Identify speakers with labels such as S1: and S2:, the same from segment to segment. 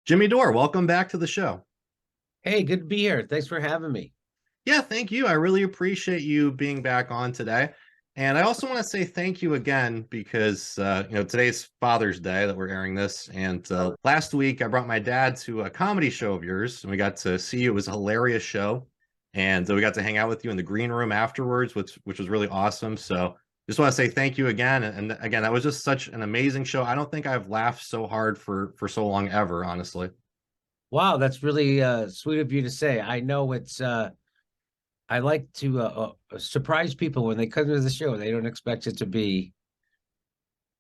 S1: Jimmy Dore, welcome back to the show.
S2: Hey, good to be here. Thanks for having me.
S1: Yeah, thank you. I really appreciate you being back on today. And I also want to say thank you again because today's Father's Day that we're airing this. And last week I brought my dad to a comedy show of yours, and we got to see you. It was a hilarious show, and we got to hang out with you in the green room afterwards, which was really awesome. So just want to say thank you again. And again, that was just such an amazing show. I don't think I've laughed so hard for so long ever, honestly.
S2: Wow, that's really sweet of you to say. I know I like to surprise people when they come to the show. They don't expect it to be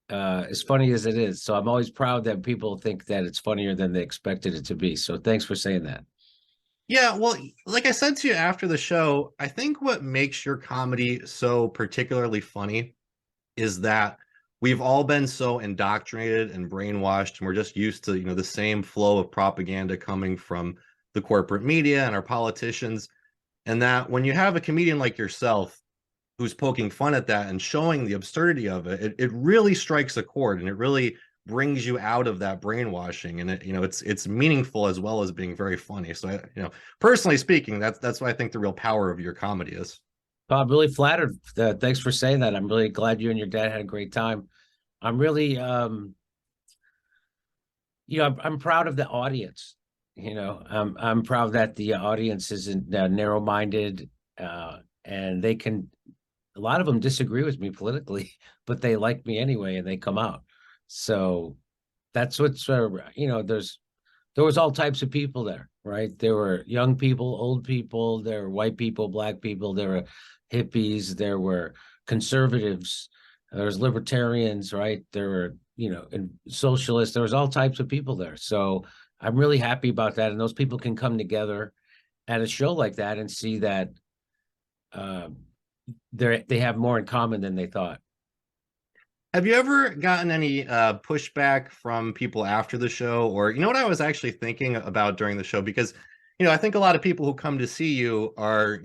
S2: as funny as it is. So I'm always proud that people think that it's funnier than they expected it to be. So thanks for saying that.
S1: Yeah, well, like I said to you after the show, I think what makes your comedy so particularly funny is that we've all been so indoctrinated and brainwashed, and we're just used to, the same flow of propaganda coming from the corporate media and our politicians. And that when you have a comedian like yourself who's poking fun at that and showing the absurdity of it really strikes a chord, and it really brings you out of that brainwashing, and it's meaningful as well as being very funny. So personally speaking, that's what I think the real power of your comedy is.
S2: I'm really flattered. Thanks for saying that. I'm really glad you and your dad had a great time. I'm really I'm proud of the audience. I'm proud that the audience isn't narrow-minded, and they can. A lot of them disagree with me politically, but they like me anyway, and they come out. So that's what's there was all types of people there, right? There were young people, old people, there were white people, black people, there were hippies, there were conservatives, there was libertarians, right? There were, and socialists, there was all types of people there. So I'm really happy about that. And those people can come together at a show like that and see that um, they have more in common than they thought.
S1: Have you ever gotten any pushback from people after the show? Or what I was actually thinking about during the show? Because I think a lot of people who come to see you are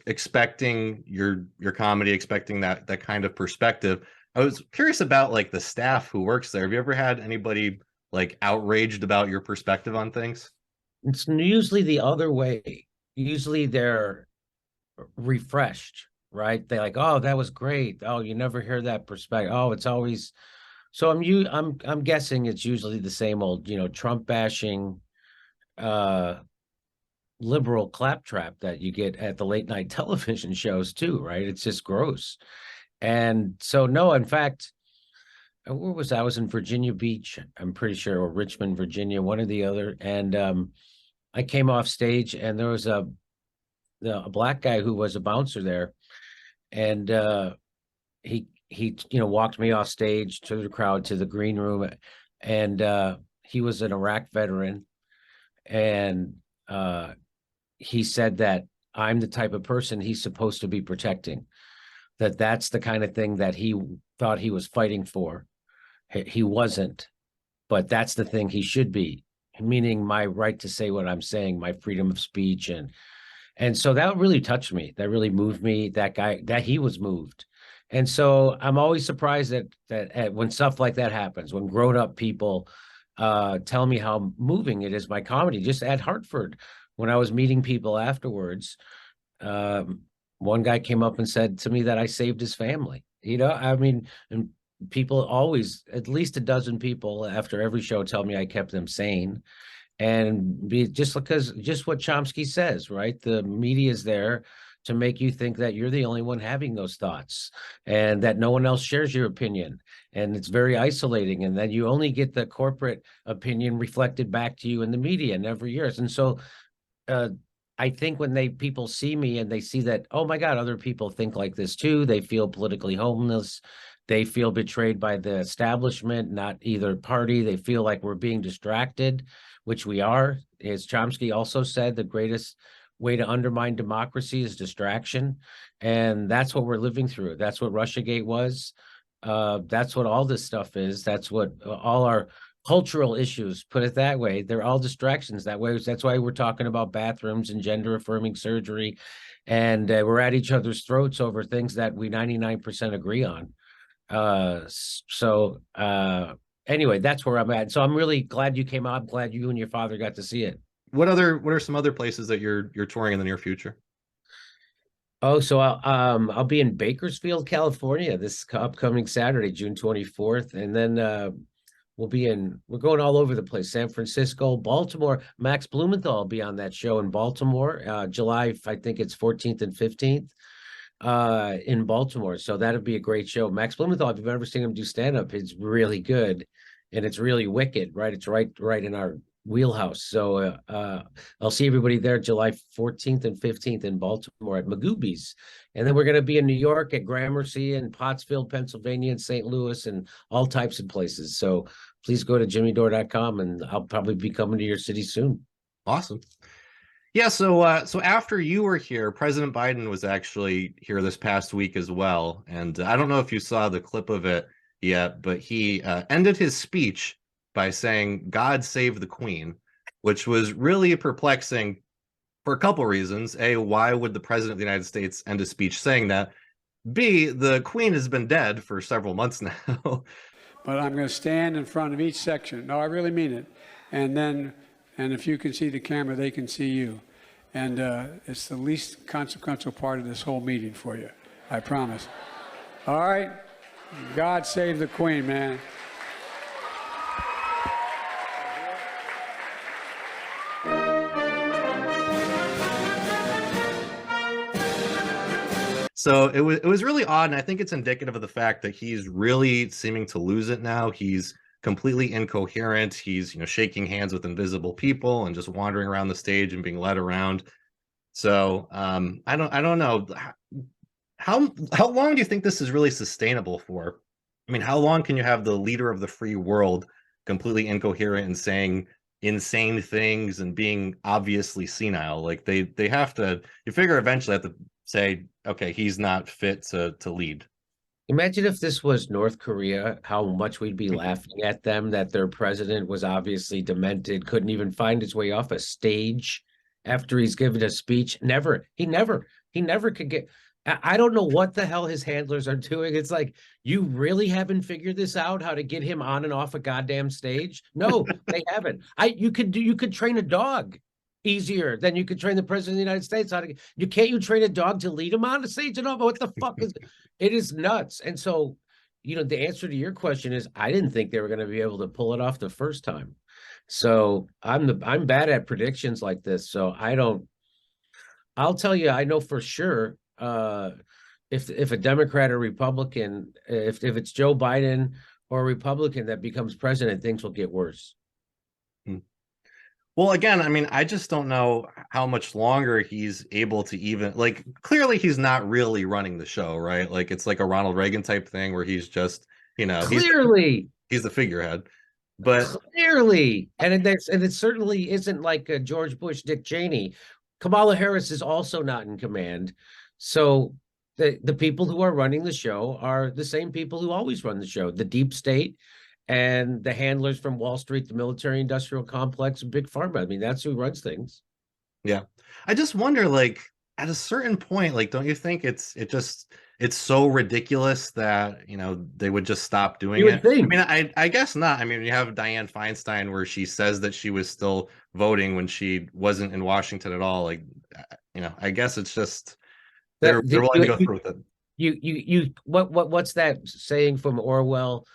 S1: expecting your comedy, expecting that kind of perspective. I was curious about like the staff who works there. Have you ever had anybody like outraged about your perspective on things?
S2: It's usually the other way. Usually they're refreshed, right? They like, oh, that was great. Oh, you never hear that perspective. Oh, it's always so I'm guessing it's usually the same old, Trump bashing uh liberal claptrap that you get at the late night television shows too, right? It's just gross. And so no, in fact, where was I? I was in Virginia Beach, I'm pretty sure, or Richmond, Virginia, one or the other. And I came off stage and there was a black guy who was a bouncer there, and he walked me off stage to the crowd to the green room, and he was an Iraq veteran, and he said that I'm the type of person he's supposed to be protecting, that's the kind of thing that he thought he was fighting for. He wasn't, but that's the thing he should be, meaning my right to say what I'm saying, my freedom of speech. And so that really touched me. That really moved me. That he was moved. And so I'm always surprised that when stuff like that happens, when grown up people tell me how moving it is, my comedy. Just at Hartford, when I was meeting people afterwards, um, one guy came up and said to me that I saved his family. I mean, and people always, at least a dozen people after every show tell me I kept them sane, and be just because just what Chomsky says, right? The media is there to make you think that you're the only one having those thoughts and that no one else shares your opinion. And it's very isolating. And then you only get the corporate opinion reflected back to you in the media, never yours. And so uh, I think when people see me and they see that, oh my God, other people think like this too, they feel politically homeless. They feel betrayed by the establishment, not either party. They feel like we're being distracted, which we are. As Chomsky also said, the greatest way to undermine democracy is distraction. And that's what we're living through. That's what Russiagate was. That's what all this stuff is. That's what all our cultural issues, put it that way, they're all distractions that way. That's why we're talking about bathrooms and gender affirming surgery. And we're at each other's throats over things that we 99% agree on. So anyway, that's where I'm at. So I'm really glad you came out. I'm glad you and your father got to see it.
S1: What are some other places that you're touring in the near future?
S2: Oh, so I'll be in Bakersfield, California this upcoming Saturday, June 24th. And then we're going all over the place. San Francisco, Baltimore. Max Blumenthal will be on that show in Baltimore, July, I think it's 14th and 15th, in Baltimore. So that'll be a great show. Max Blumenthal, if you've ever seen him do stand-up, it's really good and it's really wicked, right? It's right in our wheelhouse. So I'll see everybody there July 14th and 15th in Baltimore at Magoobies. And then we're going to be in New York at Gramercy and Pottsville, Pennsylvania, and St. Louis, and all types of places. So please go to jimmydore.com and I'll probably be coming to your city soon.
S1: Awesome. Yeah, so after you were here, President Biden was actually here this past week as well, and I don't know if you saw the clip of it yet, but he ended his speech by saying "God save the Queen," which was really perplexing for a couple reasons. A, why would the President of the United States end a speech saying that? B, the Queen has been dead for several months now.
S3: But I'm going to stand in front of each section. No, I really mean it. And if you can see the camera, they can see you. And it's the least consequential part of this whole meeting for you. I promise. All right? God save the Queen, man.
S1: So it was really odd, and I think it's indicative of the fact that he's really seeming to lose it now. He's completely incoherent. He's, shaking hands with invisible people and just wandering around the stage and being led around. So I don't know. How long do you think this is really sustainable for? I mean, how long can you have the leader of the free world completely incoherent and saying insane things and being obviously senile? Like they have to, you figure eventually have to say, okay, he's not fit to lead.
S2: Imagine if this was North Korea, how much we'd be laughing at them that their president was obviously demented, couldn't even find his way off a stage after he's given a speech. He never could get. I don't know what the hell his handlers are doing. It's like, you really haven't figured this out, how to get him on and off a goddamn stage? No, they haven't. You could train a dog easier than you could train the president of the United States. You train a dog to lead him on the stage? No, but what the fuck is it? Is nuts. And so, the answer to your question is I didn't think they were going to be able to pull it off the first time. So I'm bad at predictions like this. So I'll tell you, I know for sure, if a Democrat or Republican, if it's Joe Biden or a Republican that becomes president, things will get worse.
S1: Well, again, I mean, I just don't know how much longer he's able to even, like, clearly he's not really running the show, right? Like, it's like a Ronald Reagan type thing where he's just,
S2: Clearly,
S1: he's the figurehead. But
S2: clearly, and it certainly isn't like George Bush, Dick Cheney. Kamala Harris is also not in command. So the people who are running the show are the same people who always run the show, the deep state and the handlers from Wall Street, the military industrial complex, and big pharma. I mean, that's who runs things.
S1: Yeah. I just wonder, like, at a certain point, like, don't you think it's so ridiculous that, they would just stop doing it?
S2: Think.
S1: I mean, I guess not. I mean, you have Dianne Feinstein where she says that she was still voting when she wasn't in Washington at all. Like, I guess it's just they're willing to go through with it.
S2: What's that saying from Orwell,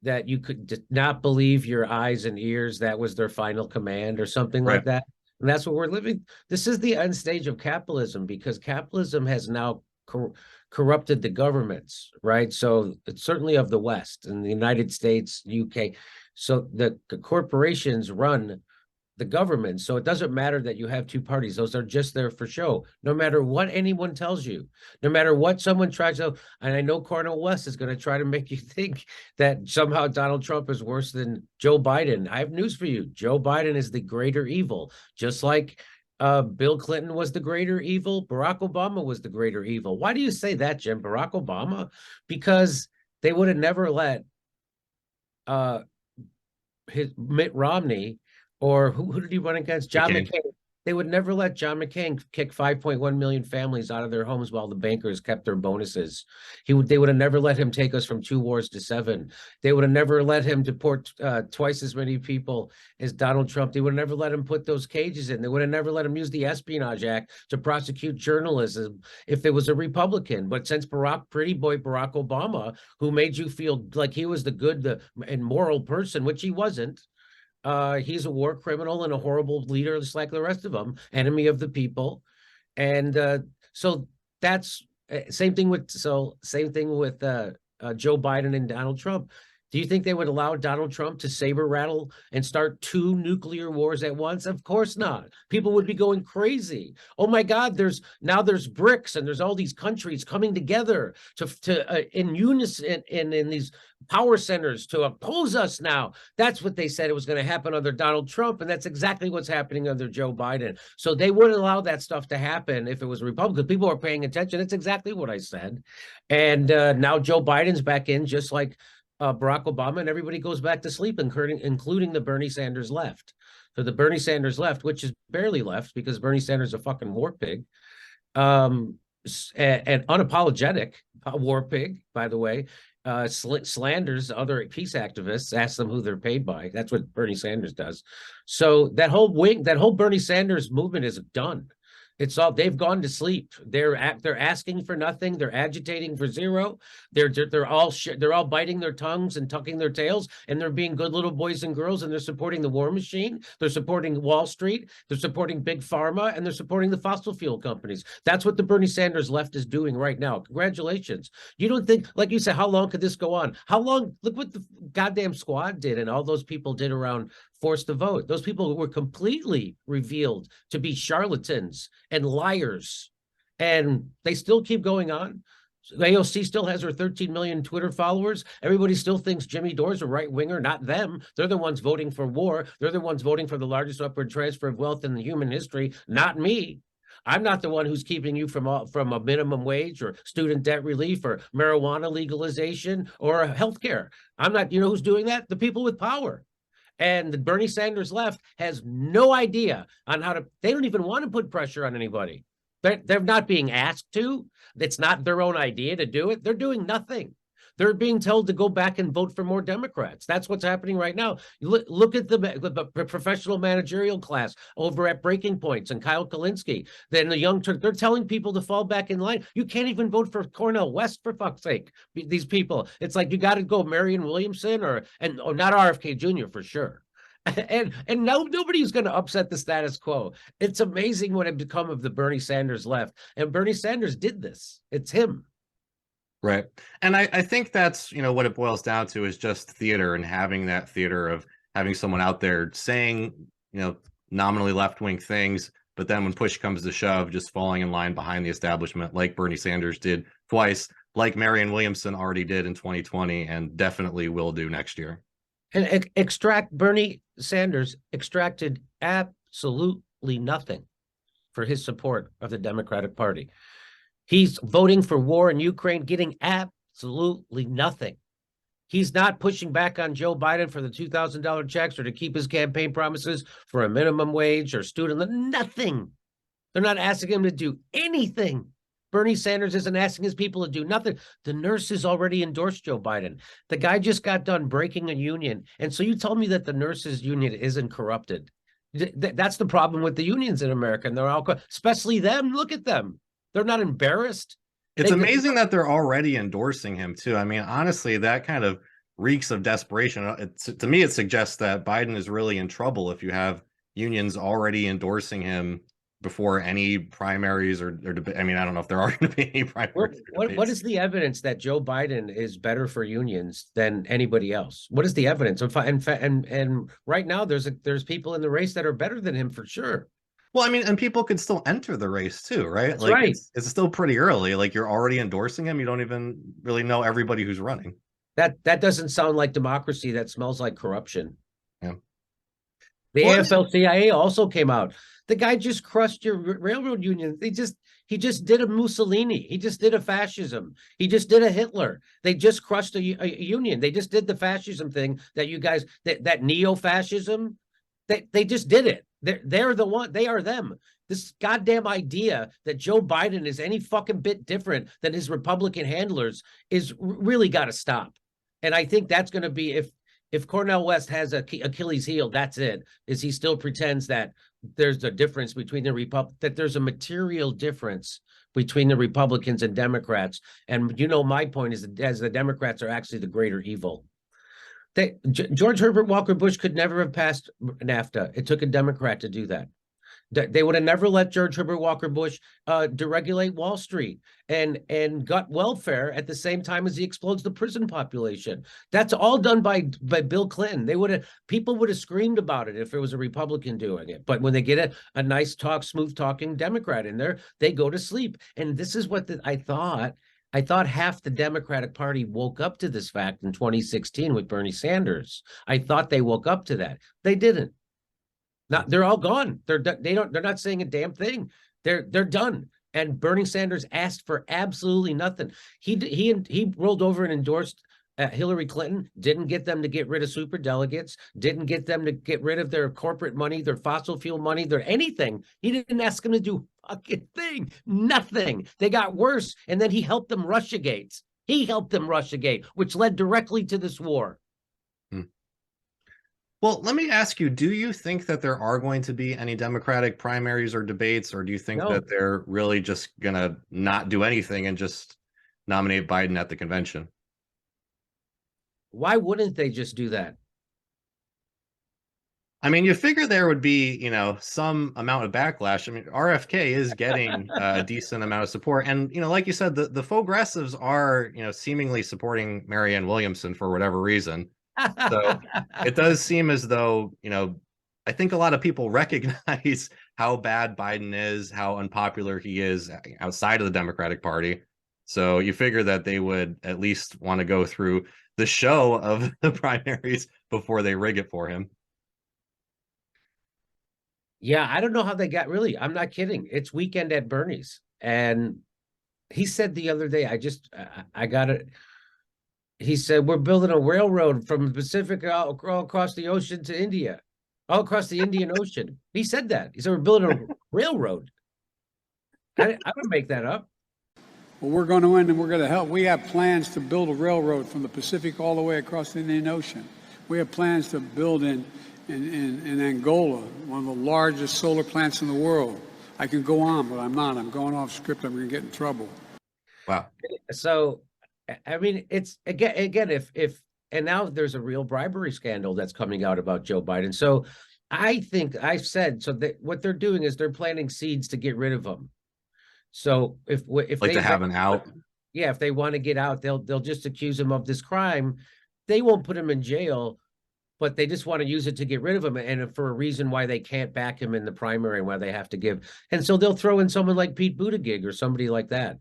S2: that you could not believe your eyes and ears? That was their final command or something like that. And that's what we're living. This is the end stage of capitalism, because capitalism has now corrupted the governments, right? So it's certainly of the West and the United States, UK. So the corporations run the government. So it doesn't matter that you have two parties. Those are just there for show. No matter what anyone tells you, no matter what someone tries to, and I know Cornel West is going to try to make you think that somehow Donald Trump is worse than Joe Biden. I have news for you. Joe Biden is the greater evil, just like Bill Clinton was the greater evil. Barack Obama was the greater evil. Why do you say that, Jim? Barack Obama? Because they would have never let Mitt Romney, or who did he run against? John McCain. They would never let John McCain kick 5.1 million families out of their homes while the bankers kept their bonuses. They would have never let him take us from 2 wars to 7. They would have never let him deport twice as many people as Donald Trump. They would have never let him put those cages in. They would have never let him use the Espionage Act to prosecute journalism if it was a Republican. But since pretty boy Barack Obama, who made you feel like he was the good and moral person, which he wasn't, he's a war criminal and a horrible leader, just like the rest of them, enemy of the people. And so that's same thing with Joe Biden and Donald Trump. Do you think they would allow Donald Trump to saber rattle and start 2 nuclear wars at once? Of course not. People would be going crazy. Oh my God, there's BRICS and there's all these countries coming together to in unison in these power centers to oppose us now. That's what they said it was going to happen under Donald Trump, and that's exactly what's happening under Joe Biden. So they wouldn't allow that stuff to happen if it was Republican. People are paying attention. That's exactly what I said. And now Joe Biden's back in, just like Barack Obama, and everybody goes back to sleep, including the Bernie Sanders left. So the Bernie Sanders left, which is barely left because Bernie Sanders is a fucking war pig, and unapologetic war pig, by the way, slanders other peace activists, asks them who they're paid by. That's what Bernie Sanders does. So that whole Bernie Sanders movement is done. It's all, they've gone to sleep. They're asking for nothing. They're agitating for zero. They're all biting their tongues and tucking their tails, and they're being good little boys and girls, and they're supporting the war machine. They're supporting Wall Street. They're supporting big pharma, and they're supporting the fossil fuel companies. That's what the Bernie Sanders left is doing right now. Congratulations. You don't think, like you said, how long could this go on? How long? Look what the goddamn squad did, and all those people did around forced to vote. Those people were completely revealed to be charlatans and liars, and they still keep going on. AOC still has her 13 million Twitter followers. Everybody still thinks Jimmy Dore's a right-winger, not them. They're the ones voting for war. They're the ones voting for the largest upward transfer of wealth in the human history, not me. I'm not the one who's keeping you from a minimum wage or student debt relief or marijuana legalization or healthcare. I'm not, you know who's doing that? The people with power. And the Bernie Sanders left has no idea on how to, they don't even want to put pressure on anybody. They're not being asked to. It's not their own idea to do it. They're doing nothing. They're being told to go back and vote for more Democrats. That's what's happening right now. Look at the professional managerial class over at Breaking Points and Kyle Kalinske. Then the Young Turk, they're telling people to fall back in line. You can't even vote for Cornel West, for fuck's sake. These people, it's like you got to go Marianne Williamson or not RFK Jr. for sure. And now nobody's going to upset the status quo. It's amazing what had become of the Bernie Sanders left. And Bernie Sanders did this. It's him.
S1: Right. And I think that's, you know, what it boils down to is just theater, and having that theater of having someone out there saying, you know, nominally left-wing things, but then when push comes to shove, just falling in line behind the establishment, like Bernie Sanders did twice, like Marianne Williamson already did in 2020 and definitely will do next year.
S2: And Bernie Sanders extracted absolutely nothing for his support of the Democratic Party. He's voting for war in Ukraine, getting absolutely nothing. He's not pushing back on Joe Biden for the $2,000 checks or to keep his campaign promises for a minimum wage or student loan. Nothing. They're not asking him to do anything. Bernie Sanders isn't asking his people to do nothing. The nurses already endorsed Joe Biden. The guy just got done breaking a union. And so you tell me that the nurses union isn't corrupted. That's the problem with the unions in America. And they're all, especially them. Look at them. They're not embarrassed.
S1: It's amazing that they're already endorsing him, too. I mean, honestly, that kind of reeks of desperation. To me, it suggests that Biden is really in trouble if you have unions already endorsing him before any primaries or debate. I mean, I don't know if there are going to be any primaries.
S2: What is the evidence that Joe Biden is better for unions than anybody else? What is the evidence? And right now, there's people in the race that are better than him for sure.
S1: Well, I mean, and people could still enter the race too, right?
S2: That's right.
S1: It's still pretty early. Like, you're already endorsing him. You don't even really know everybody who's running.
S2: That doesn't sound like democracy. That smells like corruption.
S1: Yeah.
S2: The AFL-CIO also came out. The guy just crushed your railroad union. He just did a Mussolini. He just did a fascism. He just did a Hitler. They just crushed a union. They just did the fascism thing that you guys, that neo-fascism. They just did it. They're the one. They are them. This goddamn idea that Joe Biden is any fucking bit different than his Republican handlers is really got to stop. And I think that's going to be if Cornel West has a Achilles heel, that's it. Is he still pretends that there's a difference between that there's a material difference between the Republicans and Democrats. And my point is that as the Democrats are actually the greater evil. George Herbert Walker Bush could never have passed NAFTA. It took a Democrat to do that. They would have never let George Herbert Walker Bush deregulate Wall Street and gut welfare at the same time as he explodes the prison population. That's all done by Bill Clinton. People would have screamed about it if it was a Republican doing it. But when they get a nice smooth talking Democrat in there, they go to sleep. And this is what I thought. I thought half the Democratic Party woke up to this fact in 2016 with Bernie Sanders. I thought they woke up to that. They didn't. They're all gone. They're not saying a damn thing. They're done. And Bernie Sanders asked for absolutely nothing. He rolled over and endorsed Hillary Clinton, didn't get them to get rid of super delegates, didn't get them to get rid of their corporate money, their fossil fuel money, their anything. He didn't ask them to do fucking thing, nothing. They got worse. And then he helped them Russiagate. He helped them Russiagate, which led directly to this war.
S1: Well, let me ask you, do you think that there are going to be any Democratic primaries or debates, or do you think that they're really just going to not do anything and just nominate Biden at the convention?
S2: Why wouldn't they just do that?
S1: I mean, you figure there would be, some amount of backlash. I mean, RFK is getting a decent amount of support. And, like you said, the progressives are, seemingly supporting Marianne Williamson for whatever reason. So it does seem as though, I think a lot of people recognize how bad Biden is, how unpopular he is outside of the Democratic Party. So you figure that they would at least want to go through the show of the primaries before they rig it for him.
S2: Yeah, I don't know how they got I'm not kidding. It's weekend at Bernie's. And he said the other day, I got it. He said, we're building a railroad from the Pacific all across the ocean to India, all across the Indian Ocean. He said that. He said, we're building a railroad. I don't make that up.
S3: Well, we're going to win and we're going to help. We have plans to build a railroad from the Pacific all the way across the Indian Ocean. We have plans to build in Angola, one of the largest solar plants in the world. I can go on, but I'm not. I'm going off script. I'm going to get in trouble.
S1: Wow.
S2: So, I mean, it's again, if and now there's a real bribery scandal that's coming out about Joe Biden. So I think I've said what they're doing is they're planting seeds to get rid of him. So if
S1: like to have an out,
S2: yeah, if they want to get out, they'll just accuse him of this crime. They won't put him in jail, but they just want to use it to get rid of him, and for a reason why they can't back him in the primary and why they have to give. And so they'll throw in someone like Pete Buttigieg or somebody like that.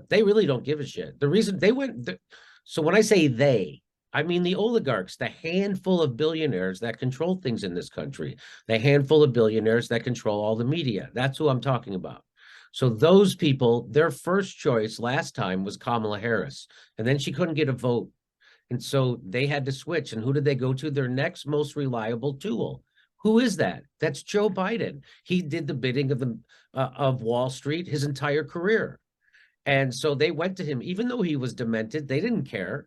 S2: They really don't give a shit. The reason they went, so when I say they, I mean the oligarchs, the handful of billionaires that control things in this country, the handful of billionaires that control all the media. That's who I'm talking about. So those people, their first choice last time was Kamala Harris, and then she couldn't get a vote. And so they had to switch. And who did they go to? Their next most reliable tool. Who is that? That's Joe Biden. He did the bidding of Wall Street his entire career. And so they went to him, even though he was demented. They didn't care.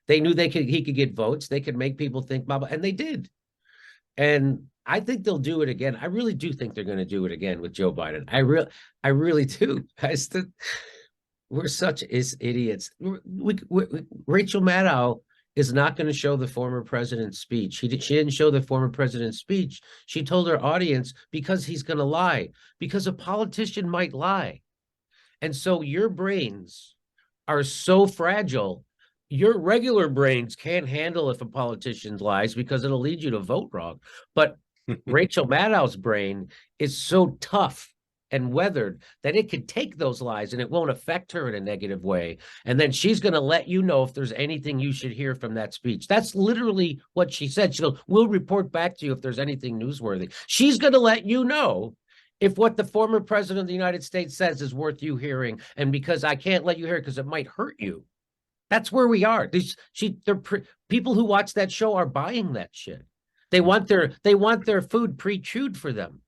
S2: They knew he could get votes. They could make people think, and they did. And I think they'll do it again. I really do think they're going to do it again with Joe Biden. I really do. We're such idiots. Rachel Maddow is not going to show the former president's speech. She didn't show the former president's speech. She told her audience because he's going to lie, because a politician might lie. And so your brains are so fragile. Your regular brains can't handle if a politician lies because it'll lead you to vote wrong. But Rachel Maddow's brain is so tough and weathered that it could take those lies and it won't affect her in a negative way. And then she's going to let you know if there's anything you should hear from that speech. That's literally what she said. She goes, we'll report back to you if there's anything newsworthy. She's going to let you know if what the former president of the United States says is worth you hearing. And because I can't let you hear it because it might hurt you. That's where we are. People who watch that show are buying that shit. They want their food pre-chewed for them.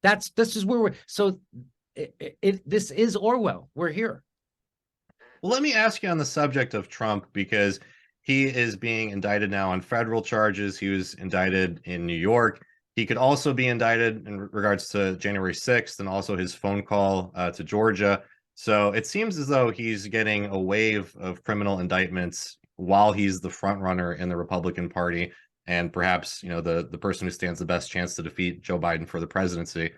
S2: This is where we're so this is Orwell. We're here.
S1: Well, let me ask you on the subject of Trump, because he is being indicted now on federal charges. He was indicted in New York. He could also be indicted in regards to January 6th and also his phone call to Georgia. So it seems as though he's getting a wave of criminal indictments while he's the front runner in the Republican Party, and perhaps, the person who stands the best chance to defeat Joe Biden for the presidency.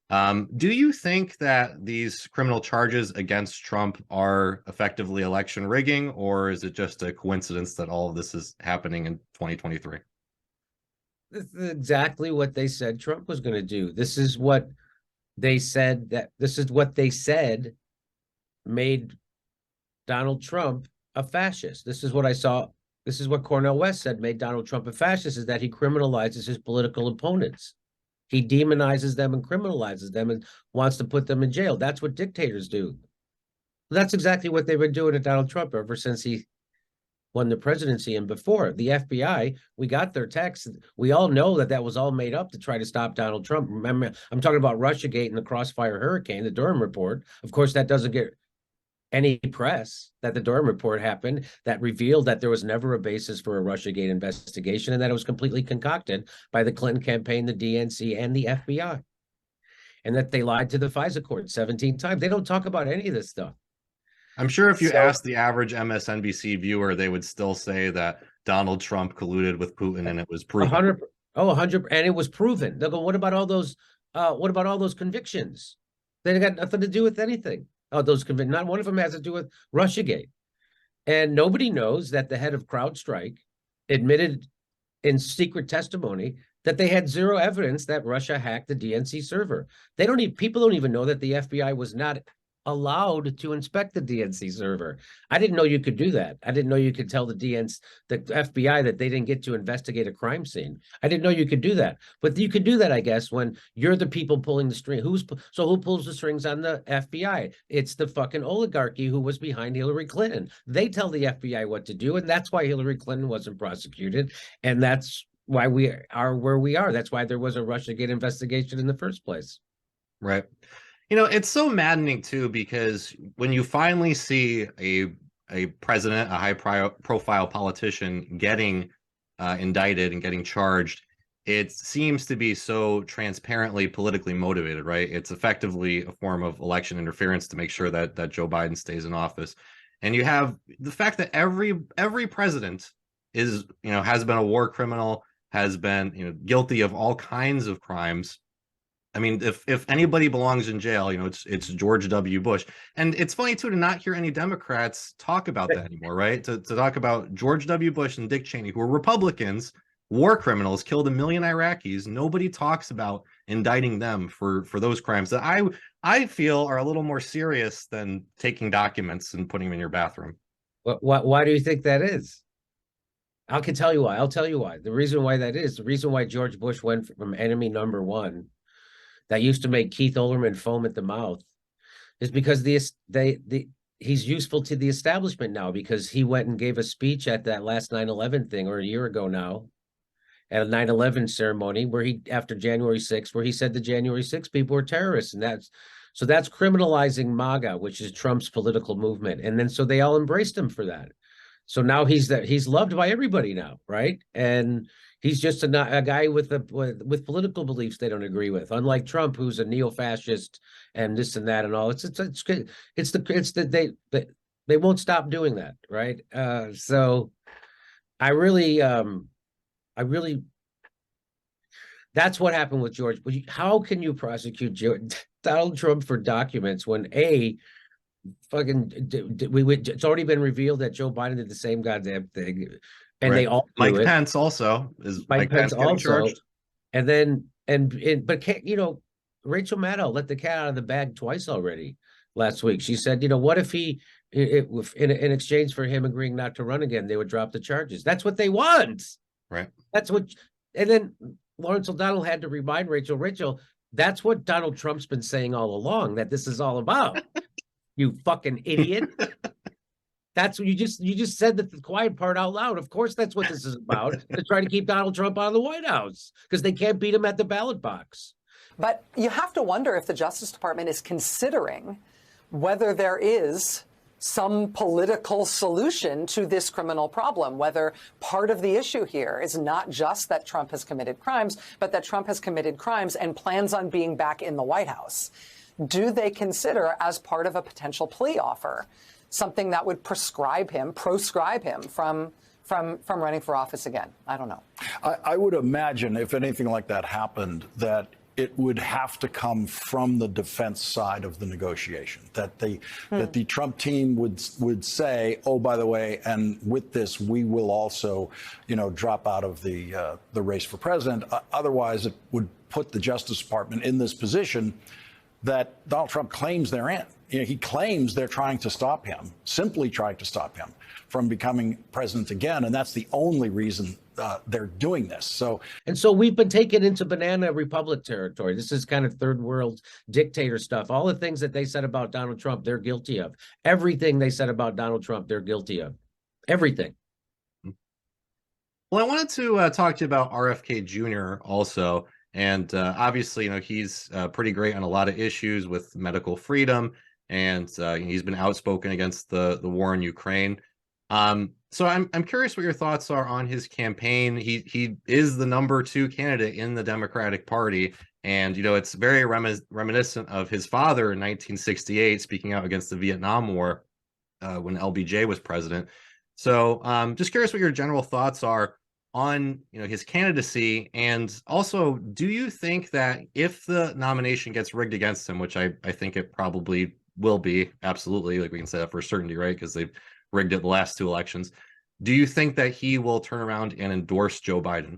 S1: Do you think that these criminal charges against Trump are effectively election rigging, or is it just a coincidence that all of this is happening in 2023?
S2: This is exactly what they said Trump was going to do. This is what they said made Donald Trump a fascist. This is what I saw. This is what Cornel West said made Donald Trump a fascist, is that he criminalizes his political opponents. He demonizes them and criminalizes them and wants to put them in jail. That's what dictators do. That's exactly what they've been doing to Donald Trump ever since he won the presidency and before. The FBI, we got their text. We all know that was all made up to try to stop Donald Trump. Remember, I'm talking about Russiagate and the Crossfire Hurricane, the Durham report. Of course, that doesn't get any press, that the Dore report happened, that revealed that there was never a basis for a Russiagate investigation and that it was completely concocted by the Clinton campaign, the DNC, and the FBI. And that they lied to the FISA court 17 times. They don't talk about any of this stuff.
S1: I'm sure if you ask the average MSNBC viewer, they would still say that Donald Trump colluded with Putin and it was proven.
S2: 100, and it was proven. They'll go, what about all those convictions? They got nothing to do with anything. Not one of them has to do with Russiagate. And nobody knows that the head of CrowdStrike admitted in secret testimony that they had zero evidence that Russia hacked the DNC server. People don't even know that the FBI was not allowed to inspect the DNC server. I didn't know you could do that. I didn't know you could tell the FBI that they didn't get to investigate a crime scene. I didn't know you could do that. But you could do that, I guess, when you're the people pulling the string. Who pulls the strings on the FBI? It's the fucking oligarchy who was behind Hillary Clinton. They tell the FBI what to do, and that's why Hillary Clinton wasn't prosecuted, and that's why we are where we are. That's why there was a Russiagate investigation in the first place.
S1: Right. It's so maddening too, because when you finally see a president, a high-profile politician getting indicted and getting charged, it seems to be so transparently politically motivated, right? It's effectively a form of election interference to make sure that Joe Biden stays in office. And you have the fact that every president has been a war criminal, has been guilty of all kinds of crimes. I mean, if anybody belongs in jail, it's George W. Bush. And it's funny too to not hear any Democrats talk about that anymore, right? To talk about George W. Bush and Dick Cheney, who were Republicans, war criminals, killed 1 million Iraqis. Nobody talks about indicting them for those crimes that I feel are a little more serious than taking documents and putting them in your bathroom.
S2: Why do you think that is? I can tell you why. I'll tell you why. The reason why that is, the reason why George Bush went from enemy number one that used to make Keith Olbermann foam at the mouth is because he's useful to the establishment now, because he went and gave a speech at that last 9/11 thing, or a year ago now, at a 9/11 ceremony where after January 6th, where he said the January 6th people were terrorists. And that's criminalizing MAGA, which is Trump's political movement. And then, so they all embraced him for that. So now he's loved by everybody now, right? And he's just a guy with political beliefs they don't agree with, unlike Trump, who's a neo-fascist and this and that and all. They won't stop doing that, right? So I really, that's what happened with George. How can you prosecute Donald Trump for documents when it's already been revealed that Joe Biden did the same goddamn thing, and right. They all
S1: Mike Pence also is Mike Pence getting charged,
S2: and then Rachel Maddow let the cat out of the bag twice already last week. She said, what if in exchange for him agreeing not to run again, they would drop the charges. That's what they want,
S1: right?
S2: And then Lawrence O'Donnell had to remind Rachel, that's what Donald Trump's been saying all along, that this is all about. You fucking idiot. That's what you just said, that the quiet part out loud. Of course, that's what this is about. To try to keep Donald Trump out of the White House because they can't beat him at the ballot box.
S4: But you have to wonder if the Justice Department is considering whether there is some political solution to this criminal problem, whether part of the issue here is not just that Trump has committed crimes, but that Trump has committed crimes and plans on being back in the White House. Do they consider, as part of a potential plea offer, something that would proscribe him from running for office again? I don't know.
S5: I would imagine if anything like that happened, that it would have to come from the defense side of the negotiation, that the Trump team would say, oh, by the way, and with this, we will also, drop out of the race for president. Otherwise, it would put the Justice Department in this position that Donald Trump claims they're in. He claims they're trying to stop him, simply trying to stop him from becoming president again. And that's the only reason they're doing this. So
S2: we've been taken into banana republic territory. This is kind of third world dictator stuff. All the things that they said about Donald Trump, they're guilty of. Everything they said about Donald Trump, they're guilty of. Everything.
S1: Well, I wanted to talk to you about RFK Jr. also. And obviously, he's pretty great on a lot of issues with medical freedom. And he's been outspoken against the war in Ukraine. So I'm curious what your thoughts are on his campaign. He is the number 2 candidate in the Democratic Party, and it's very reminiscent of his father in 1968 speaking out against the Vietnam War when LBJ was president. So just curious what your general thoughts are on his candidacy, and also, do you think that if the nomination gets rigged against him, which I think it probably will be, absolutely, like we can say that for certainty, right? Because they've rigged it the last 2 elections. Do you think that he will turn around and endorse Joe Biden?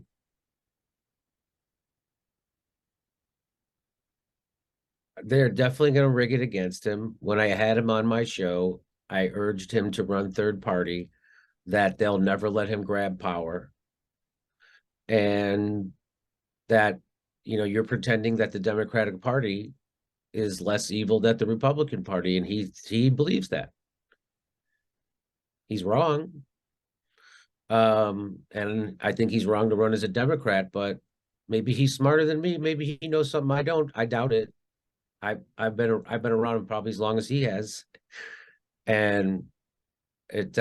S2: They're definitely going to rig it against him. When I had him on my show, I urged him to run third party, that they'll never let him grab power. And that, you're pretending that the Democratic Party is less evil than the Republican Party. And he believes that. He's wrong. And I think he's wrong to run as a Democrat, but maybe he's smarter than me. Maybe he knows something I don't. I doubt it. I've been around him probably as long as he has. And it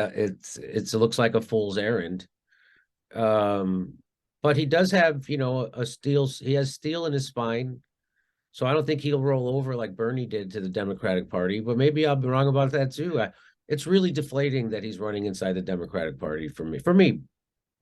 S2: looks like a fool's errand. But he does have, he has steel in his spine. So I don't think he'll roll over like Bernie did to the Democratic Party, but maybe I'll be wrong about that too. It's really deflating that he's running inside the Democratic Party for me.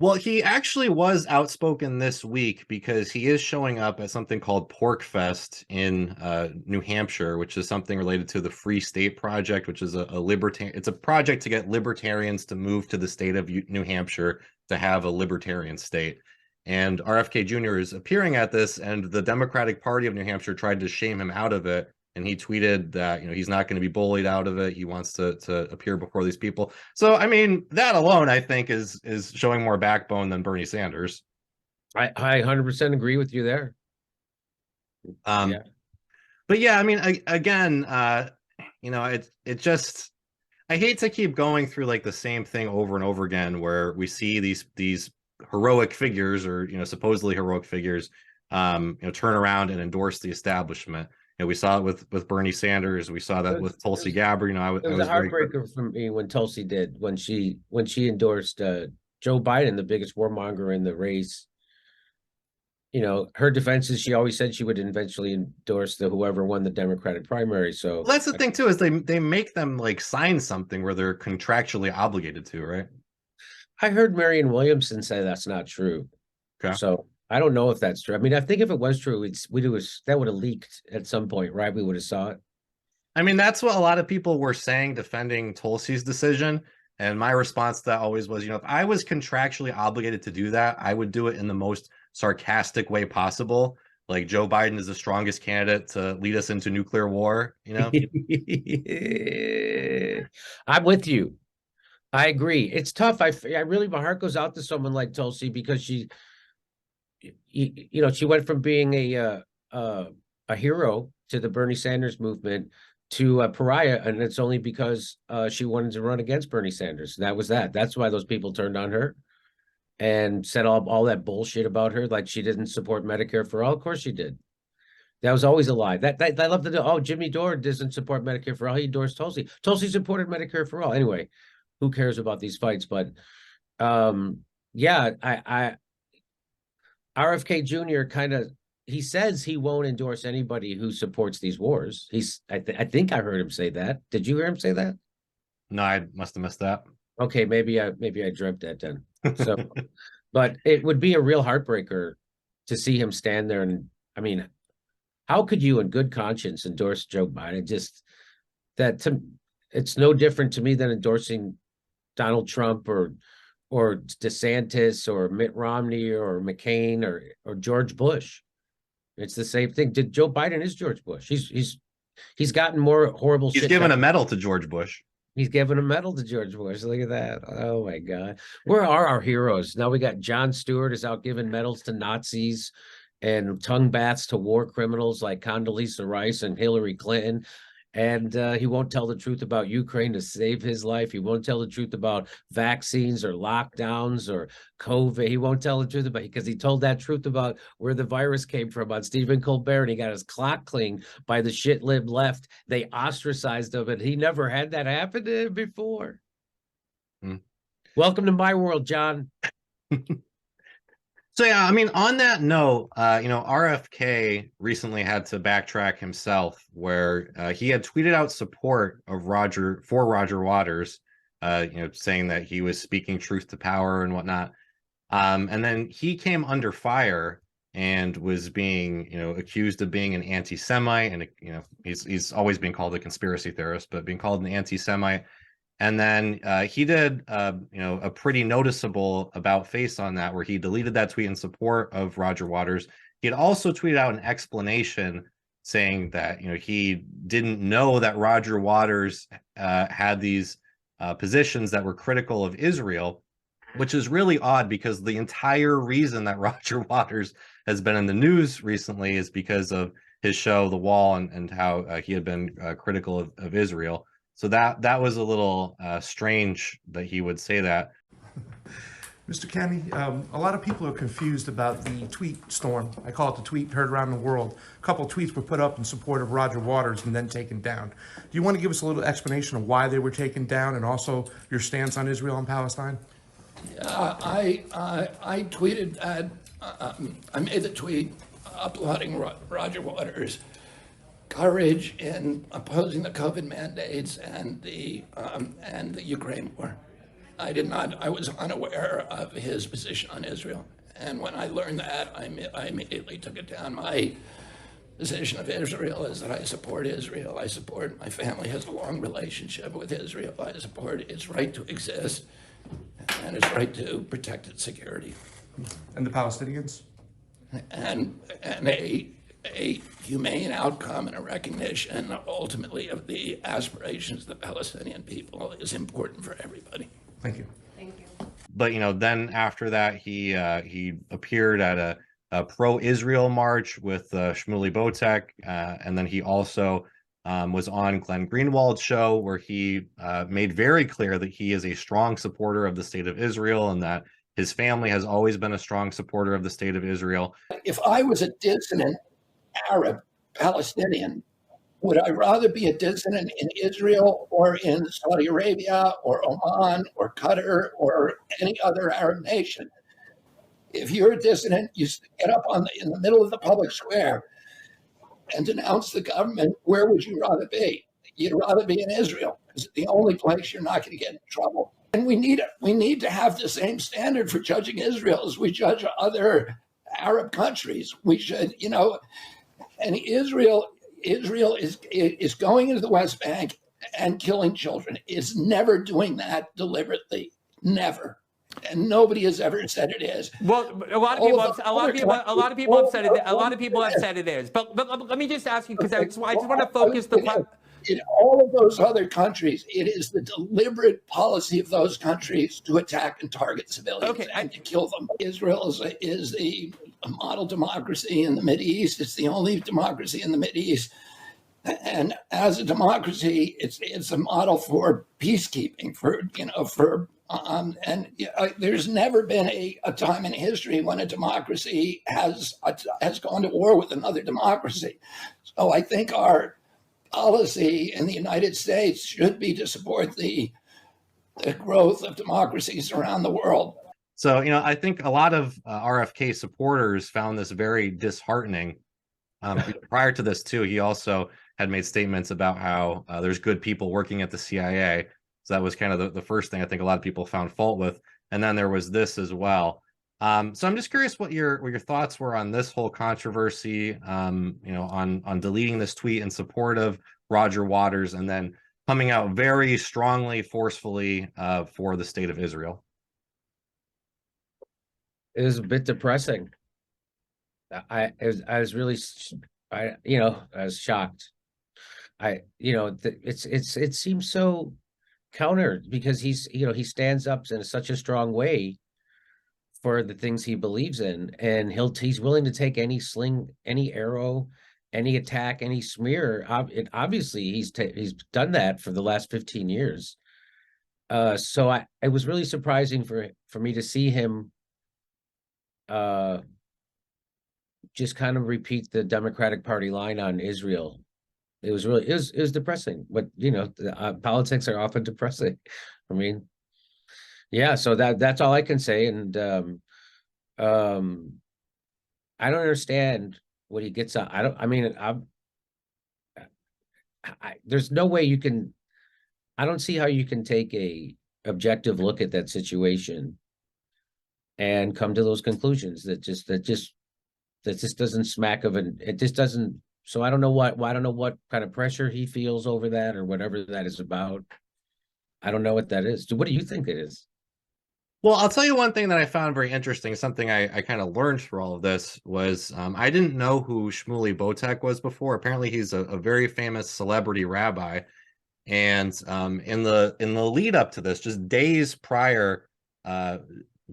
S1: Well, he actually was outspoken this week because he is showing up at something called Pork Fest in New Hampshire, which is something related to the Free State Project, which is it's a project to get libertarians to move to the state of New Hampshire to have a libertarian state. And RFK Jr. is appearing at this, and the Democratic Party of New Hampshire tried to shame him out of it. And he tweeted that, he's not going to be bullied out of it. He wants to appear before these people. So, I mean, that alone, I think, is showing more backbone than Bernie Sanders.
S2: I 100% agree with you there.
S1: Yeah. But yeah, I mean, again, it just, I hate to keep going through like the same thing over and over again, where we see these heroic figures, or supposedly heroic figures, turn around and endorse the establishment. We saw it with Bernie Sanders. We saw that with Tulsi Gabbard.
S2: It was a heartbreaker for me when Tulsi did, when she endorsed Joe Biden, the biggest warmonger in the race. Her defense is she always said she would eventually endorse whoever won the Democratic primary. So
S1: well, that's the thing too, is they make them like sign something where they're contractually obligated to, right?
S2: I heard Marianne Williamson say that's not true.
S1: Okay.
S2: So I don't know if that's true. I mean, I think if it was true, that would have leaked at some point, right? We would have saw it.
S1: I mean, that's what a lot of people were saying defending Tulsi's decision. And my response to that always was, if I was contractually obligated to do that, I would do it in the most sarcastic way possible. Like, Joe Biden is the strongest candidate to lead us into nuclear war,
S2: I'm with you. I agree. It's tough. I really, my heart goes out to someone like Tulsi, because she went from being a hero to the Bernie Sanders movement to a pariah, and it's only because she wanted to run against Bernie Sanders. That was that. That's why those people turned on her and said all that bullshit about her, like she didn't support Medicare for all. Of course she did. That was always a lie. That I love to do. Oh, Jimmy Dore doesn't support Medicare for all. He endorsed Tulsi. Tulsi supported Medicare for all. Anyway, who cares about these fights? But yeah, I RFK Jr. kind of, he says he won't endorse anybody who supports these wars. I think I heard him say that. Did you hear him say that?
S1: No, I must have missed that.
S2: Okay, maybe I dreamt that then. So, but it would be a real heartbreaker to see him stand there. And I mean, how could you in good conscience endorse Joe Biden? Just it's no different to me than endorsing Donald Trump or DeSantis or Mitt Romney or McCain or George Bush. It's the same thing. Joe Biden is George Bush. He's gotten more horrible shit.
S1: He's given a medal to George Bush.
S2: He's given a medal to George Bush. Look at that. Oh my God. Where are our heroes? Now we got Jon Stewart is out giving medals to Nazis and tongue baths to war criminals like Condoleezza Rice and Hillary Clinton. And he won't tell the truth about Ukraine to save his life. He won't tell the truth about vaccines or lockdowns or COVID. He won't tell the truth about it because he told that truth about where the virus came from on Stephen Colbert, and he got his clock cleaned by the shit-lib left. They ostracized him, and he never had that happen to him before. Welcome to my world, John.
S1: So yeah, I mean, on that note, RFK recently had to backtrack himself, where he had tweeted out support of Roger Waters, saying that he was speaking truth to power and whatnot. And then he came under fire and was being, accused of being an anti-Semite, and he's always been called a conspiracy theorist, but being called an anti-Semite. And then he did, a pretty noticeable about face on that, where he deleted that tweet in support of Roger Waters. He had also tweeted out an explanation saying that, he didn't know that Roger Waters had these positions that were critical of Israel, which is really odd because the entire reason that Roger Waters has been in the news recently is because of his show, The Wall, and how he had been critical of Israel. So that was a little strange that he would say that.
S6: Mr. Kenny, a lot of people are confused about the tweet storm. I call it the tweet heard around the world. A couple of tweets were put up in support of Roger Waters and then taken down. Do you want to give us a little explanation of why they were taken down and also your stance on Israel and Palestine?
S7: I tweeted that. I made the tweet applauding Roger Waters' courage in opposing the COVID mandates and the Ukraine war. I was unaware of his position on Israel. And when I learned that, I immediately took it down. My position of Israel is that I support Israel. My family has a long relationship with Israel. I support its right to exist and its right to protect its security.
S6: And the Palestinians?
S7: And a humane outcome and a recognition ultimately of the aspirations of the Palestinian people is important for everybody.
S6: Thank you.
S8: Thank you.
S1: But then after that, he appeared at a pro-Israel march with Shmuley Botek, and then he also was on Glenn Greenwald's show, where he made very clear that he is a strong supporter of the state of Israel and that his family has always been a strong supporter of the state of Israel.
S7: If I was a dissident Arab Palestinian, would I rather be a dissident in Israel or in Saudi Arabia or Oman or Qatar or any other Arab nation? If you're a dissident, you get up in the middle of the public square and denounce the government. Where would you rather be? You'd rather be in Israel, because it's the only place you're not going to get in trouble. And we need to have the same standard for judging Israel as we judge other Arab countries. We should, and Israel is going into the West Bank and killing children. It's never doing that deliberately, never. And nobody has ever said it is.
S8: Well, a lot of people have said it. A lot of people have said it is. But let me just ask you, because I just want to focus the.
S7: In all of those other countries, it is the deliberate policy of those countries to attack and target civilians and to kill them. Israel is a model democracy in the Mideast. It's the only democracy in the Mideast. And as a democracy, it's a model for peacekeeping, there's never been a time in history when a democracy has gone to war with another democracy. So I think our policy in the United States should be to support the growth of democracies around the world.
S1: So, I think a lot of RFK supporters found this very disheartening. Prior to this, too, he also had made statements about how there's good people working at the CIA. So that was kind of the first thing I think a lot of people found fault with. And then there was this as well. So I'm just curious what your thoughts were on this whole controversy, on deleting this tweet in support of Roger Waters and then coming out very strongly, forcefully for the state of Israel.
S2: It was a bit depressing. I was shocked. It seems so counter because he stands up in such a strong way for the things he believes in, and he's willing to take any sling, any arrow, any attack, any smear. Obviously, he's done that for the last 15 years. So it was really surprising for me to see him just kind of repeat the Democratic Party line on Israel. It was depressing, but politics are often depressing. I mean, yeah, so that's all I can say. And I don't understand what he gets out. There's no way you can, I don't see how you can take a objective look at that situation and come to those conclusions that just doesn't smack of it just doesn't. So I don't know what kind of pressure he feels over that or whatever that is about. I don't know what that is. What do you think it is?
S1: Well, I'll tell you one thing that I found very interesting, something I kind of learned through all of this was I didn't know who Shmuley Boteach was before. Apparently he's a very famous celebrity rabbi. And in the lead up to this, just days prior to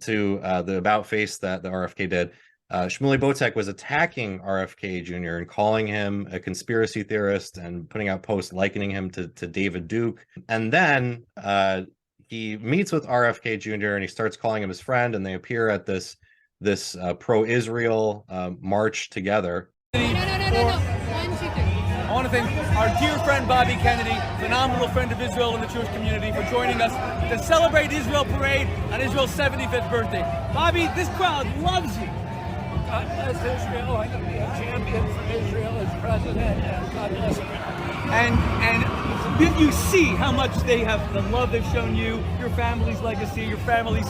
S1: the about face that the RFK did, Shmuley Boteach was attacking RFK Jr. and calling him a conspiracy theorist and putting out posts likening him to David Duke. And then he meets with RFK Jr. and he starts calling him his friend, and they appear at this pro-Israel march together.
S9: No. 1, 2, 3. I want to thank our dear friend Bobby Kennedy, phenomenal friend of Israel and the Jewish community, for joining us to celebrate Israel Parade on Israel's 75th birthday. Bobby, this crowd loves you.
S7: God bless Israel. I'm going to be a champion for Israel as president, and God bless America.
S9: And did you see how much they have, the love they've shown you, your family's legacy, your family's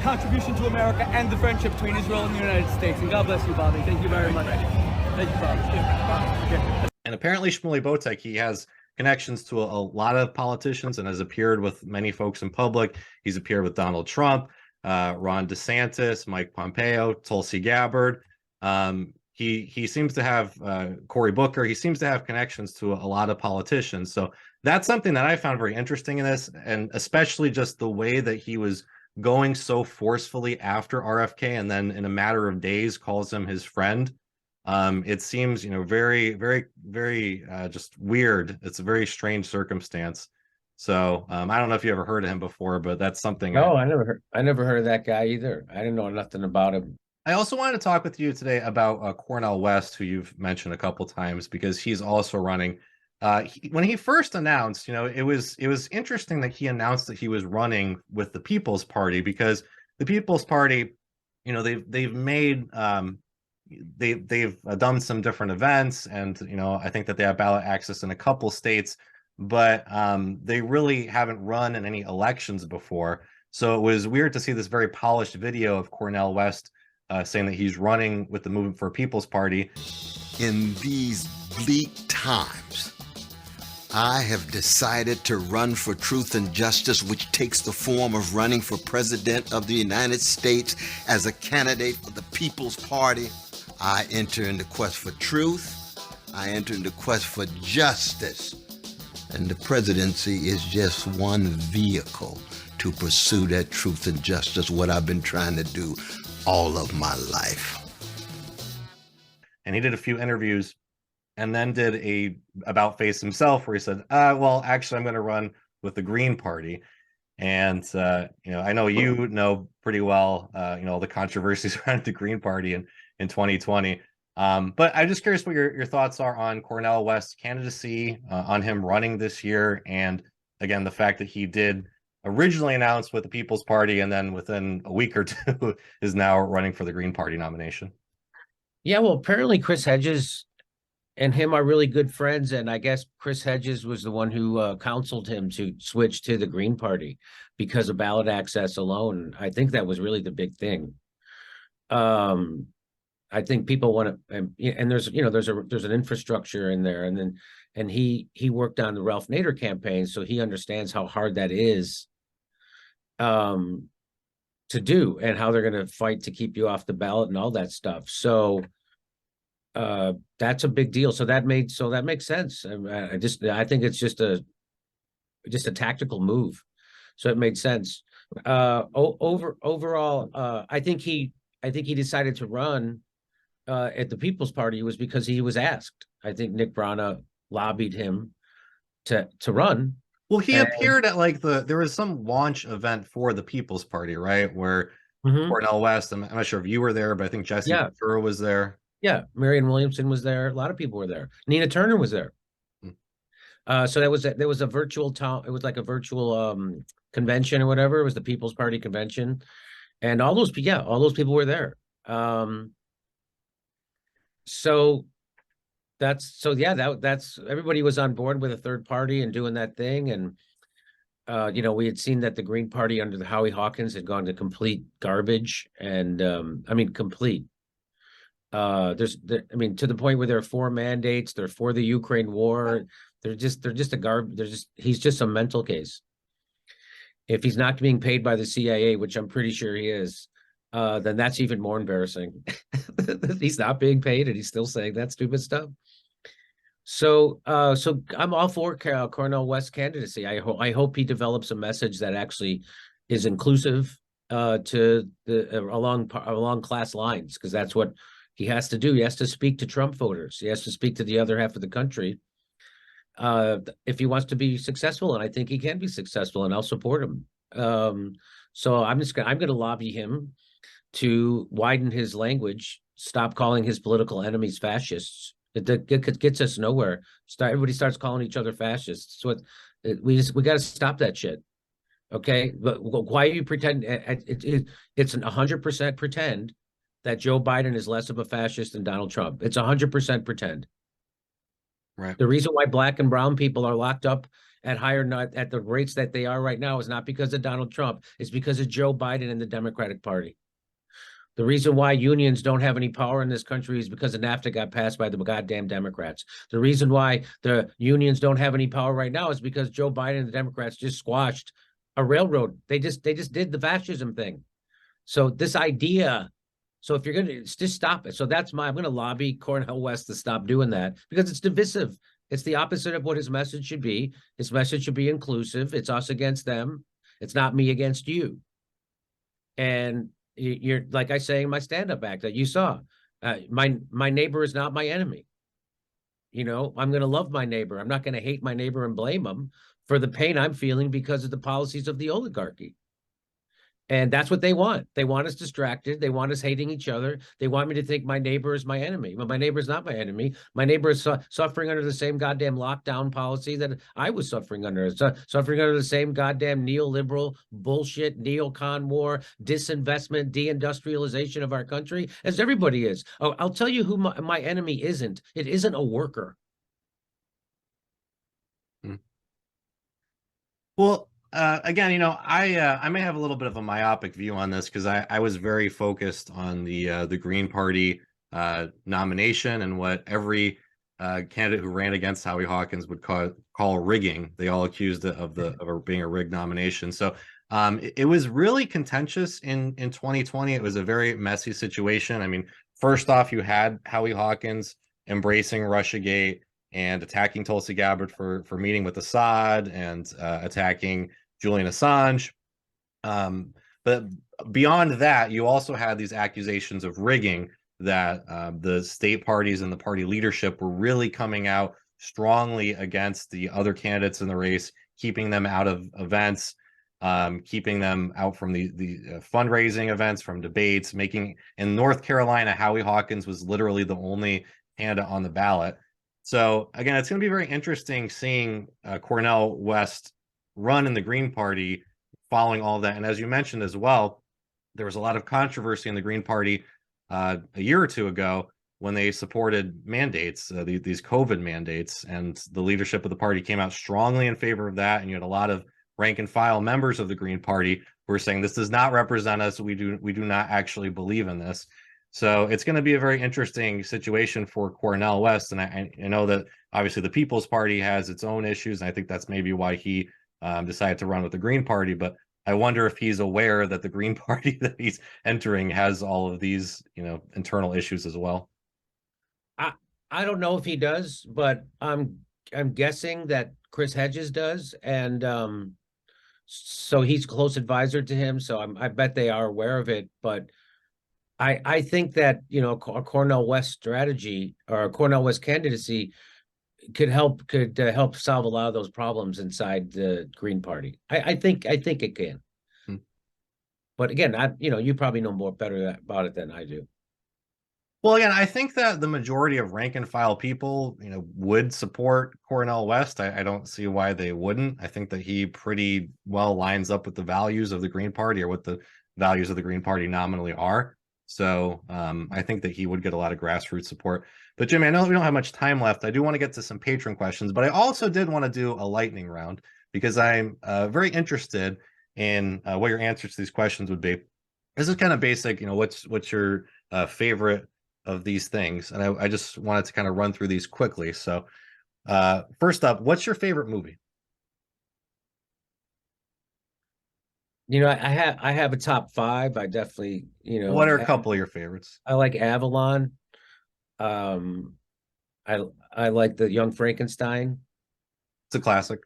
S9: contribution to America, and the friendship between Israel and the United States? And God bless you, Bobby. Thank you very much. Thank you, Bobby. Okay.
S1: And apparently Shmuley Boteach, he has connections to a lot of politicians and has appeared with many folks in public. He's appeared with Donald Trump, Ron DeSantis, Mike Pompeo, Tulsi Gabbard. He seems to have Cory Booker. He seems to have connections to a lot of politicians. So that's something that I found very interesting in this, and especially just the way that he was going so forcefully after RFK, and then in a matter of days calls him his friend. It seems, very, very, very just weird. It's a very strange circumstance. So I don't know if you ever heard of him before, but that's something.
S2: No, I never heard of that guy either. I didn't know nothing about him.
S1: I also wanted to talk with you today about Cornel West, who you've mentioned a couple times, because he's also running. When he first announced, it was interesting that he announced that he was running with the People's Party, because the People's Party, they've made they've done some different events, and I think that they have ballot access in a couple states, but they really haven't run in any elections before. So it was weird to see this very polished video of Cornel West saying that he's running with the Movement for a People's Party.
S10: In these bleak times, I have decided to run for truth and justice, which takes the form of running for President of the United States as a candidate for the People's Party. I enter into quest for truth. I enter into quest for justice. And the presidency is just one vehicle to pursue that truth and justice, what I've been trying to do all of my life.
S1: And he did a few interviews, and then did a about face himself where he said, well, actually, I'm going to run with the Green Party. And I know you know pretty well, the controversies around the Green Party in 2020. But I'm just curious what your thoughts are on Cornel West's candidacy, on him running this year, and again the fact that he did originally announce with the People's Party, and then within a week or two is now running for the Green Party nomination.
S2: Yeah, well, apparently Chris Hedges and him are really good friends, and I guess Chris Hedges was the one who counseled him to switch to the Green Party because of ballot access alone. I think that was really the big thing. I think people want to, and there's an infrastructure in there, and he worked on the Ralph Nader campaign, so he understands how hard that is to do, and how they're going to fight to keep you off the ballot and all that stuff. So that's a big deal. So that makes sense. I think it's just a tactical move. So it made sense. Overall, I think he decided to run at the People's Party was because he was asked. I think Nick Brana lobbied him to run.
S1: Well, he appeared at there was some launch event for the People's Party, right? Where Cornel West, I'm not sure if you were there, but I think Jesse Ventura was there.
S2: Yeah, Marianne Williamson was there. A lot of people were there. Nina Turner was there. So there was a virtual town. It was like a virtual convention or whatever. It was the People's Party convention, and all those people were there. So that's everybody was on board with a third party and doing that thing. And we had seen that the Green Party under the Howie Hawkins had gone to complete garbage, and complete. To the point where there are 4 mandates. They're for the Ukraine war. He's just a mental case. If he's not being paid by the CIA, which I'm pretty sure he is, then that's even more embarrassing. He's not being paid and he's still saying that stupid stuff. So I'm all for Cornel West's candidacy. I hope he develops a message that actually is inclusive to along class lines, because that's what he has to do. He has to speak to Trump voters. He has to speak to the other half of the country if he wants to be successful, and I think he can be successful, and I'll support him. So I'm going to lobby him to widen his language, stop calling his political enemies fascists. It gets us nowhere. Everybody starts calling each other fascists. So we got to stop that shit. Okay, but why are you pretending? It's 100% pretend that Joe Biden is less of a fascist than Donald Trump. It's 100% pretend.
S1: Right.
S2: The reason why black and brown people are locked up at the rates that they are right now is not because of Donald Trump. It's because of Joe Biden and the Democratic Party. The reason why unions don't have any power in this country is because the NAFTA got passed by the goddamn Democrats. The reason why the unions don't have any power right now is because Joe Biden and the Democrats just squashed a railroad. They just did the fascism thing. So this idea. So if you're going to just stop it. So I'm going to lobby Cornel West to stop doing that, because it's divisive. It's the opposite of what his message should be. His message should be inclusive. It's us against them. It's not me against you. And you're, like I say in my stand-up act that you saw, my neighbor is not my enemy. I'm going to love my neighbor. I'm not going to hate my neighbor and blame him for the pain I'm feeling because of the policies of the oligarchy. And that's what they want. They want us distracted. They want us hating each other. They want me to think my neighbor is my enemy. But my neighbor is not my enemy. My neighbor is suffering under the same goddamn lockdown policy that I was suffering under. Suffering under the same goddamn neoliberal bullshit, neocon war, disinvestment, deindustrialization of our country, as everybody is. Oh, I'll tell you who my enemy isn't. It isn't a worker.
S1: Well, again, I may have a little bit of a myopic view on this, because I was very focused on the Green Party nomination and what every candidate who ran against Howie Hawkins would call rigging. They all accused it of being a rigged nomination. So it was really contentious in 2020. It was a very messy situation. I mean, first off, you had Howie Hawkins embracing Russiagate and attacking Tulsi Gabbard for meeting with Assad and attacking Julian Assange. But beyond that, you also had these accusations of rigging that the state parties and the party leadership were really coming out strongly against the other candidates in the race, keeping them out of events, keeping them out from the fundraising events, from debates, making in North Carolina, Howie Hawkins was literally the only candidate on the ballot. So again, it's going to be very interesting seeing Cornel West run in the Green Party following all of that. And as you mentioned as well, there was a lot of controversy in the Green Party a year or two ago when they supported mandates, these COVID mandates, and the leadership of the party came out strongly in favor of that. And you had a lot of rank and file members of the Green Party who are saying this does not represent us. We do not actually believe in this. So it's going to be a very interesting situation for Cornel West. And I know that obviously the People's Party has its own issues. And I think that's maybe why he decided to run with the Green Party. But I wonder if he's aware that the Green Party that he's entering has all of these, internal issues as well.
S2: I don't know if he does, but I'm guessing that Chris Hedges does, and so he's close advisor to him. So I bet they are aware of it. But I think that a Cornel West strategy or a Cornel West candidacy could help solve a lot of those problems inside the Green Party. I think it can. But again, you probably know better about it than I do.
S1: Well, again, I think that the majority of rank and file people, would support Cornel West. I don't see why they wouldn't. I think that he pretty well lines up with the values of the Green Party, or what the values of the Green Party nominally are. So I think that he would get a lot of grassroots support. But Jimmy, I know we don't have much time left. I do want to get to some patron questions, but I also did want to do a lightning round because I'm very interested in what your answers to these questions would be. This is kind of basic, what's your favorite of these things? And I just wanted to kind of run through these quickly. So first up, what's your favorite movie?
S2: I have a top 5. I definitely,
S1: what are a couple of your favorites?
S2: I like Avalon. I like the Young Frankenstein.
S1: It's a classic.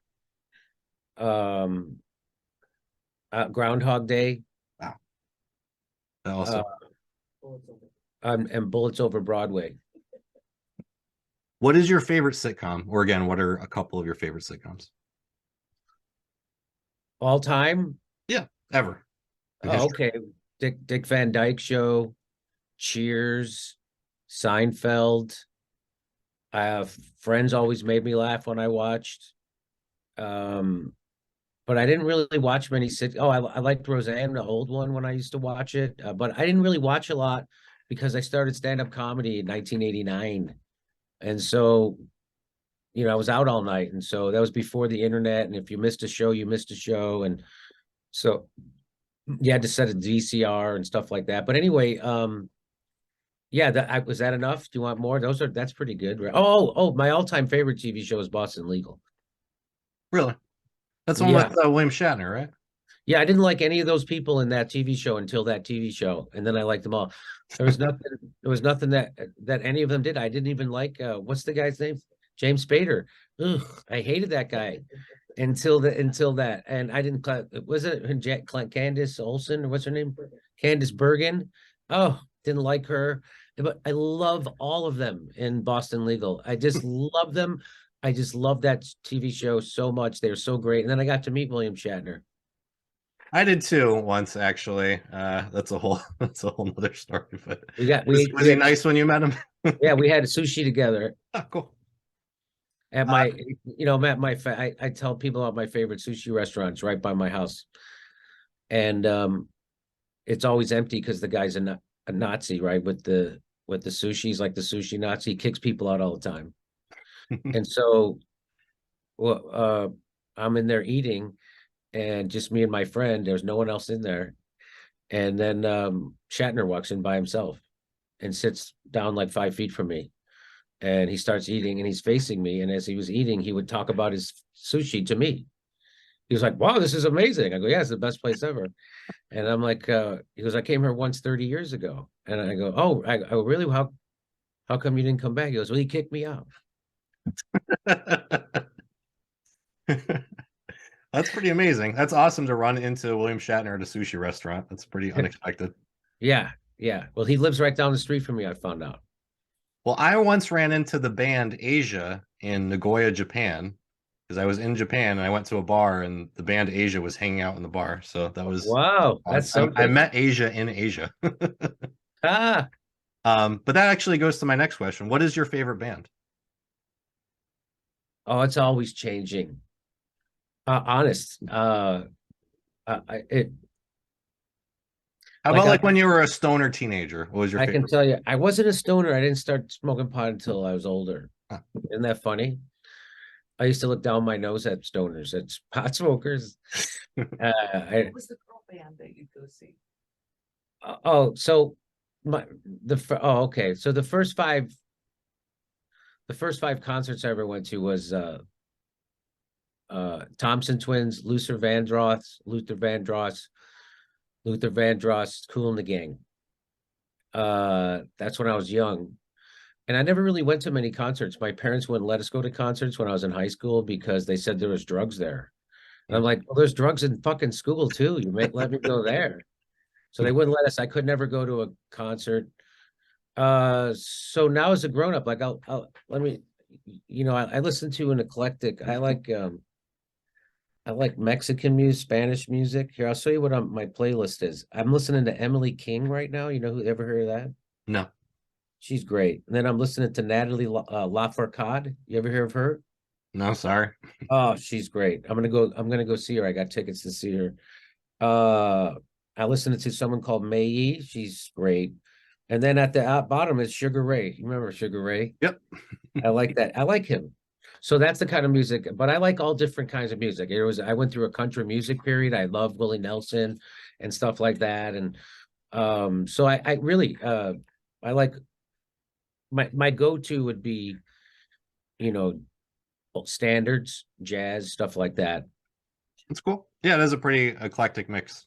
S2: Groundhog Day.
S1: Wow. Also.
S2: And Bullets Over Broadway.
S1: What is your favorite sitcom? Or again, what are a couple of your favorite sitcoms?
S2: All time?
S1: Yeah, ever.
S2: Oh, okay. Dick Van Dyke Show, Cheers, Seinfeld. Friends always made me laugh when I watched. But I didn't really watch many I liked Roseanne, the old one, when I used to watch it. But I didn't really watch a lot because I started stand-up comedy in 1989. And so, I was out all night. And so that was before the internet. And if you missed a show, you missed a show. And so you had to set a VCR and stuff like that. But anyway, was that enough? Do you want more? That's pretty good. Right? Oh, my all-time favorite TV show is Boston Legal.
S1: Really? That's the one with William Shatner, right?
S2: Yeah, I didn't like any of those people in that TV show until that TV show, and then I liked them all. There was nothing that any of them did. I didn't even like what's the guy's name? James Spader. Ugh, I hated that guy until that, and I didn't. Was it Candace Olsen, or what's her name? Candace Bergen. Oh, didn't like her, but I love all of them in Boston Legal. I just love them. I just love that TV show so much. They're so great. And then I got to meet William Shatner.
S1: I did too once, actually. That's a whole other story. But was he nice when you met him?
S2: Yeah, we had sushi together.
S1: Oh, cool.
S2: At my, I tell people about my favorite sushi restaurants right by my house, and it's always empty because the guy's a Nazi, right? With the sushi, he's like the sushi Nazi. He kicks people out all the time. And so, I'm in there eating, and just me and my friend. There's no one else in there. And then Shatner walks in by himself and sits down like 5 feet from me. And he starts eating, and he's facing me. And as he was eating, he would talk about his sushi to me. He was like, "Wow, this is amazing." I go, "Yeah, it's the best place ever." And I'm like, he goes, "I came here once 30 years ago." And I go, "Oh, I really? How come you didn't come back?" He goes, "Well, he kicked me out."
S1: That's pretty amazing. That's awesome to run into William Shatner at a sushi restaurant. That's pretty unexpected.
S2: Yeah, Yeah. Well, he lives right down the street from me, I found out.
S1: Well, I once ran into the band Asia in Nagoya, Japan, because I was in Japan and I went to a bar and the band Asia was hanging out in the bar. So that was
S2: Wow, that's
S1: I
S2: something.
S1: met Asia in Asia.
S2: Ah,
S1: But that actually goes to my next question. What is your favorite band?
S2: oh, it's always changing. Honest. It
S1: How
S2: like
S1: about like when you were a stoner teenager? What was your
S2: I
S1: favorite?
S2: can tell you, I wasn't a stoner. I didn't start smoking pot until I was older.
S1: Huh.
S2: Isn't that funny? I used to look down my nose at stoners, at pot smokers.
S11: What was the girl band that you'd go see?
S2: Oh, so okay. So the first five concerts I ever went to was Thompson Twins, Luther Vandross, Kool and the Gang. That's when I was young. And I never really went to many concerts. My parents wouldn't let us go to concerts when I was in high school because they said there was drugs there. And I'm like, well, there's drugs in fucking school too. You may let me go there. So they wouldn't let us. I could never go to a concert. So now as a grown up, like I'll let me, I listen to an eclectic. I like Mexican music, Spanish music. Here, I'll show you what my playlist is. I'm listening to Emily King right now. You know who ever heard of that?
S1: No.
S2: She's great. And then I'm listening to Natalie Lafourcade. You ever hear of her?
S1: No, sorry.
S2: Oh, she's great. I'm gonna go see her. I got tickets to see her. I listened to someone called May. She's great. And then at the bottom is Sugar Ray. You remember Sugar Ray?
S1: Yep.
S2: I like that. I like him. So that's the kind of music, but I like all different kinds of music. I went through a country music period. I love Willie Nelson and stuff like that. And so I really I like my go-to would be, standards, jazz, stuff like that.
S1: That's cool. Yeah, it is a pretty eclectic mix.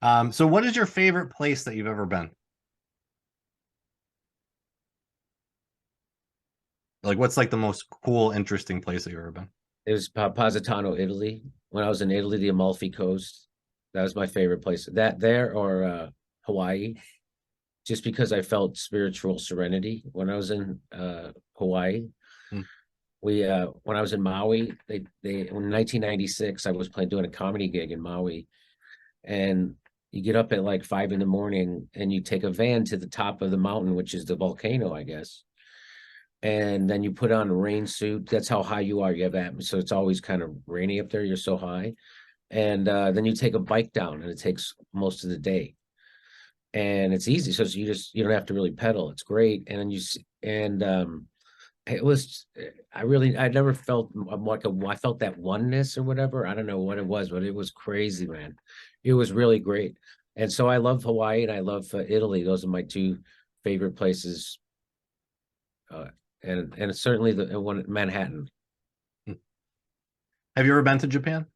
S1: So what is your favorite place that you've ever been? Like, what's like the most cool, interesting place that you've ever been?
S2: It was Positano, Italy. When I was in Italy, the Amalfi Coast. That was my favorite place. That there or Hawaii, just because I felt spiritual serenity when I was in Hawaii.
S1: Hmm.
S2: When I was in Maui, they in 1996, I was doing a comedy gig in Maui, and you get up at like 5 a.m. and you take a van to the top of the mountain, which is the volcano, I guess. And then you put on a rain suit. That's how high you are. You have atmosphere, so it's always kind of rainy up there. You're so high. And then you take a bike down, and it takes most of the day. And it's easy. So you don't have to really pedal. It's great. And then it was, I never felt like I felt that oneness or whatever. I don't know what it was, but it was crazy, man. It was really great. And so I love Hawaii and I love Italy. Those are my two favorite places. And certainly the one Manhattan.
S1: Have you ever been to Japan?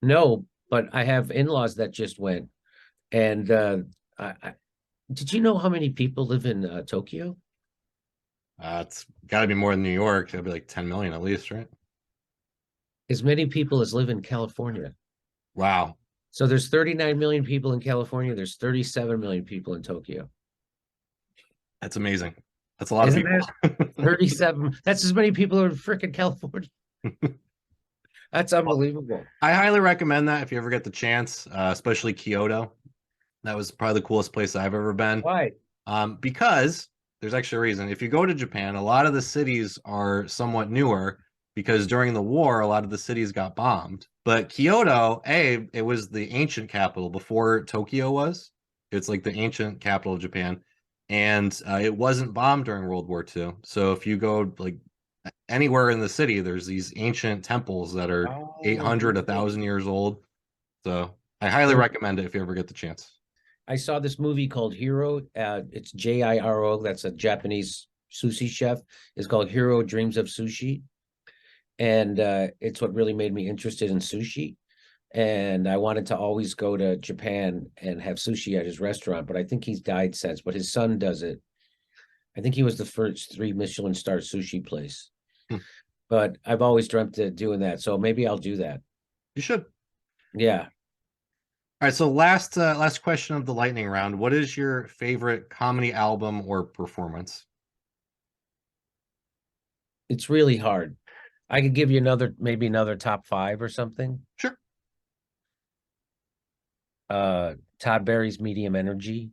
S2: No, but I have in-laws that just went. And did you know how many people live in Tokyo?
S1: It's got to be more than New York. It'll be like 10 million at least, right?
S2: As many people as live in California.
S1: Wow.
S2: So there's 39 million people in California. There's 37 million people in Tokyo.
S1: That's amazing. That's a lot of people.
S2: 37. That's as many people are in freaking California. That's unbelievable.
S1: I highly recommend that if you ever get the chance, especially Kyoto. That was probably the coolest place I've ever been.
S2: Why?
S1: Because there's actually a reason. If you go to Japan, a lot of the cities are somewhat newer because during the war, a lot of the cities got bombed. But Kyoto, it was the ancient capital before Tokyo was. It's like the ancient capital of Japan. And it wasn't bombed during World War II. So if you go like anywhere in the city, there's these ancient temples that are 800, 1,000 years old. So I highly recommend it if you ever get the chance.
S2: I saw this movie called Hero. It's Jiro. That's a Japanese sushi chef. It's called Hero Dreams of Sushi. And it's what really made me interested in sushi. And I wanted to always go to Japan and have sushi at his restaurant, but I think he's died since, but his son does it. I think he was the first 3 Michelin star sushi place. But I've always dreamt of doing that. So maybe I'll do that.
S1: You should.
S2: Yeah.
S1: All right, so last question of the lightning round. What is your favorite comedy album or performance?
S2: It's really hard. I could give you maybe another top 5 or something.
S1: Sure.
S2: Todd Barry's Medium Energy.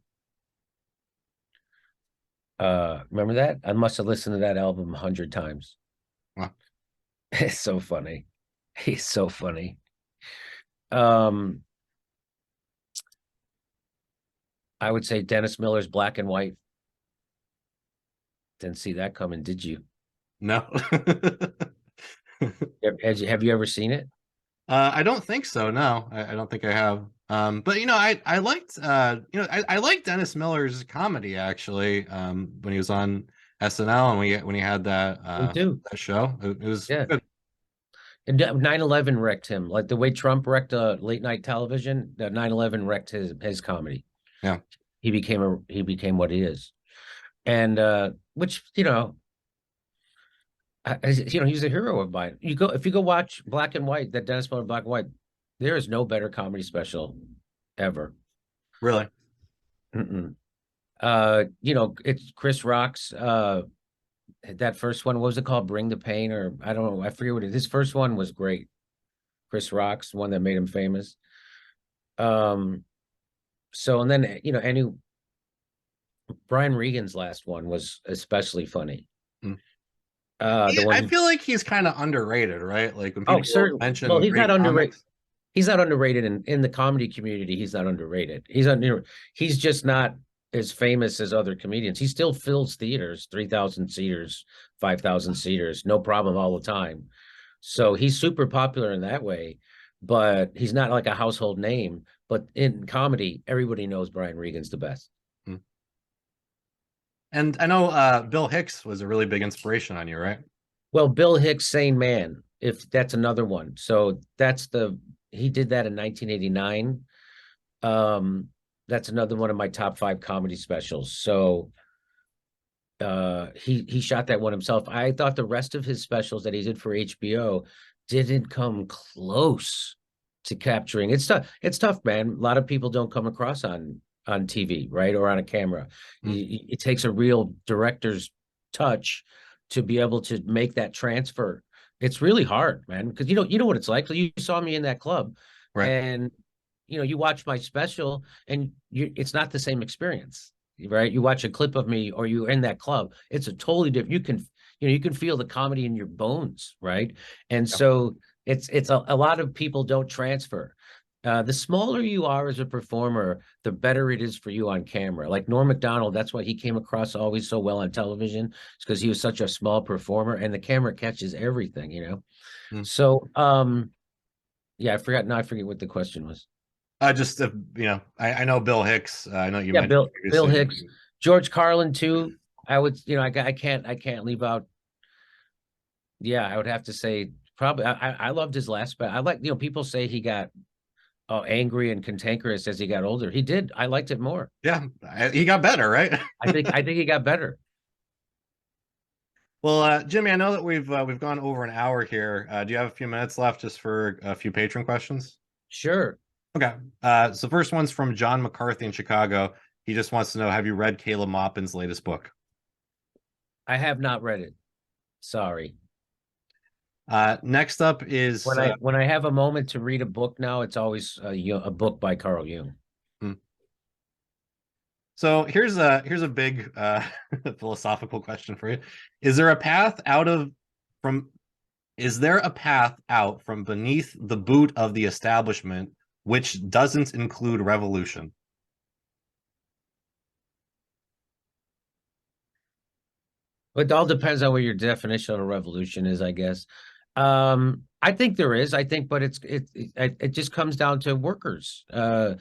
S2: Remember that? I must have listened to that album 100 times.
S1: Wow.
S2: It's so funny. He's so funny. I would say Dennis Miller's Black and White. Didn't see that coming, did you?
S1: No.
S2: Have you ever seen it?
S1: I don't think so. No, I don't think I have. But I liked I liked Dennis Miller's comedy actually. When he was on SNL and when he had that that show, it was good.
S2: And 9/11 wrecked him, like the way Trump wrecked late night television. That 9/11 wrecked his comedy.
S1: Yeah,
S2: he became what he is, and which he's a hero of mine. If you go watch Black and White, that Dennis Miller Black and White, there is no better comedy special ever.
S1: Really?
S2: It's Chris Rock's that first one. What was it called? Bring the Pain, or I don't know. I forget what it is. His first one was great. Chris Rock's one that made him famous. So, and then Brian Regan's last one was especially funny.
S1: I feel like he's kind of underrated, right? Like when people mention,
S2: well, he's not underrated. He's not underrated in the comedy community. He's not underrated. He's just not as famous as other comedians. He still fills theaters, 3,000 seaters, 5,000 seaters, no problem all the time. So he's super popular in that way, but he's not like a household name. But in comedy, everybody knows Brian Regan's the best.
S1: And I know Bill Hicks was a really big inspiration on you, right?
S2: Well, Bill Hicks, Sane Man, if that's another one. So he did that in 1989. That's another one of my top 5 comedy specials. So he shot that one himself. I thought the rest of his specials that he did for HBO didn't come close to capturing. It's tough, man. A lot of people don't come across on TV, right? Or on a camera. It takes a real director's touch to be able to make that transfer. It's really hard, man, because you know what it's like. So you saw me in that club,
S1: right?
S2: And you watch my special, and it's not the same experience, right? You watch a clip of me, or you're in that club. It's a totally different. You can feel the comedy in your bones, right? And so it's a lot of people don't transfer. The smaller you are as a performer, the better it is for you on camera. Like Norm Macdonald, that's why he came across always so well on television. It's because he was such a small performer, and the camera catches everything, So, I forgot. Now I forget what the question was.
S1: Just I know Bill Hicks. I know you mentioned
S2: Bill Hicks, George Carlin too. I would, I can't leave out. Yeah, I would have to say probably. I loved his last. But I like, people say he got angry and cantankerous as he got older. He did. I liked it more.
S1: Yeah, he got better, right?
S2: I think he got better.
S1: Well, Jimmy, I know that we've gone over an hour here. Do you have a few minutes left just for a few patron questions?
S2: Sure.
S1: Okay. So first one's from John McCarthy in Chicago. He just wants to know, have you read Caleb Maupin's latest book?
S2: I have not read it. Sorry.
S1: Next up is
S2: when I have a moment to read a book now, it's always a book by Carl Jung.
S1: So here's a big philosophical question for you. Is there a path out from beneath the boot of the establishment which doesn't include revolution?
S2: It all depends on what your definition of a revolution is, I guess. I think there is. But it just comes down to workers and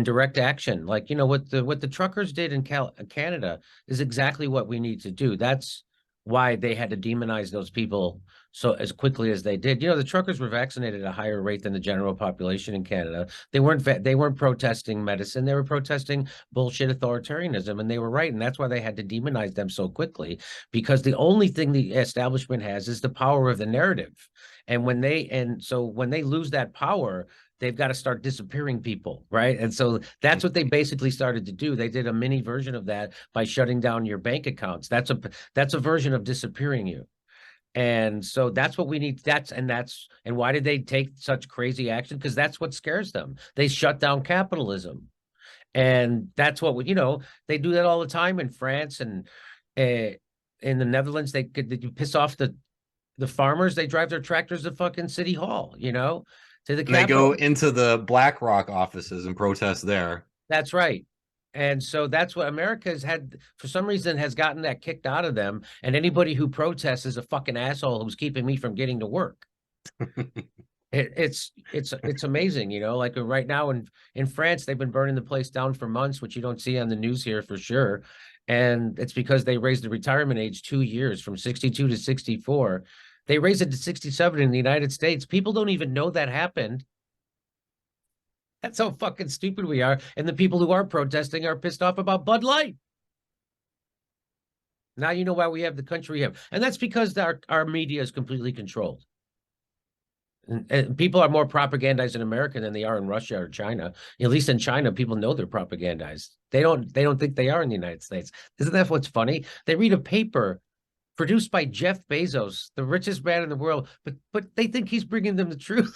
S2: direct action. Like, what the truckers did in Canada is exactly what we need to do. That's why they had to demonize those people so as quickly as they did. The truckers were vaccinated at a higher rate than the general population in Canada. They weren't protesting medicine. They were protesting bullshit authoritarianism, and they were right. And that's why they had to demonize them so quickly, because the only thing the establishment has is the power of the narrative. And when they lose that power, they've got to start disappearing people, right? And so that's what they basically started to do. They did a mini version of that by shutting down your bank accounts. That's a version of disappearing you. And so that's what we need. And why did they take such crazy action? Because that's what scares them. They shut down capitalism. And that's what they do that all the time in France and in the Netherlands. They piss off the farmers. They drive their tractors to fucking City Hall, to the
S1: And they go into the BlackRock offices and protest there.
S2: That's right. And so that's what America has had, for some reason, has gotten that kicked out of them. And anybody who protests is a fucking asshole who's keeping me from getting to work. It's amazing, like right now in France, they've been burning the place down for months, which you don't see on the news here for sure. And it's because they raised the retirement age 2 years from 62 to 64. They raised it to 67 in the United States. People don't even know that happened. That's how fucking stupid we are. And the people who are protesting are pissed off about Bud Light. Now you know why we have the country we have. And that's because our media is completely controlled. And people are more propagandized in America than they are in Russia or China. At least in China, people know they're propagandized. They don't think they are in the United States. Isn't that what's funny? They read a paper produced by Jeff Bezos, the richest man in the world, but they think he's bringing them the truth.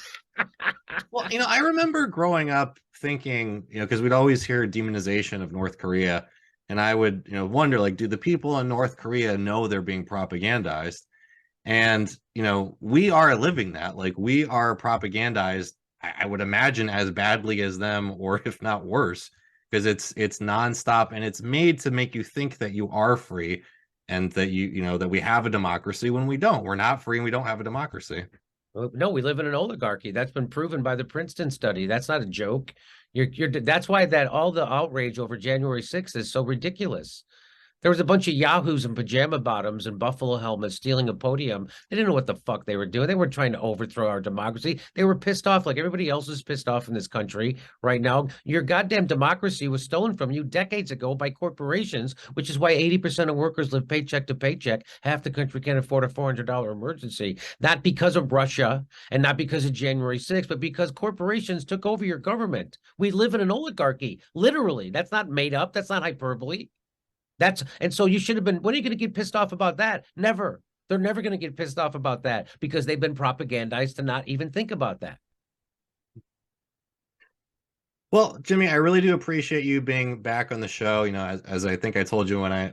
S1: Well, I remember growing up thinking, because we'd always hear demonization of North Korea, and I would, wonder, like, do the people in North Korea know they're being propagandized? And, we are living that. Like, we are propagandized, I would imagine, as badly as them, or if not worse, because it's nonstop, and it's made to make you think that you are free, and that that we have a democracy when we don't. We're not free, and we don't have a democracy.
S2: No, we live in an oligarchy. That's been proven by the Princeton study. That's not a joke. That's why all the outrage over January 6th is so ridiculous. There was a bunch of yahoos in pajama bottoms and buffalo helmets stealing a podium. They didn't know what the fuck they were doing. They weren't trying to overthrow our democracy. They were pissed off like everybody else is pissed off in this country right now. Your goddamn democracy was stolen from you decades ago by corporations, which is why 80% of workers live paycheck to paycheck. Half the country can't afford a $400 emergency. Not because of Russia and not because of January 6th, but because corporations took over your government. We live in an oligarchy, literally. That's not made up. That's not hyperbole. And so you should have been, when are you going to get pissed off about that? Never. They're never going to get pissed off about that because they've been propagandized to not even think about that.
S1: Well, Jimmy, I really do appreciate you being back on the show. As I think I told you when I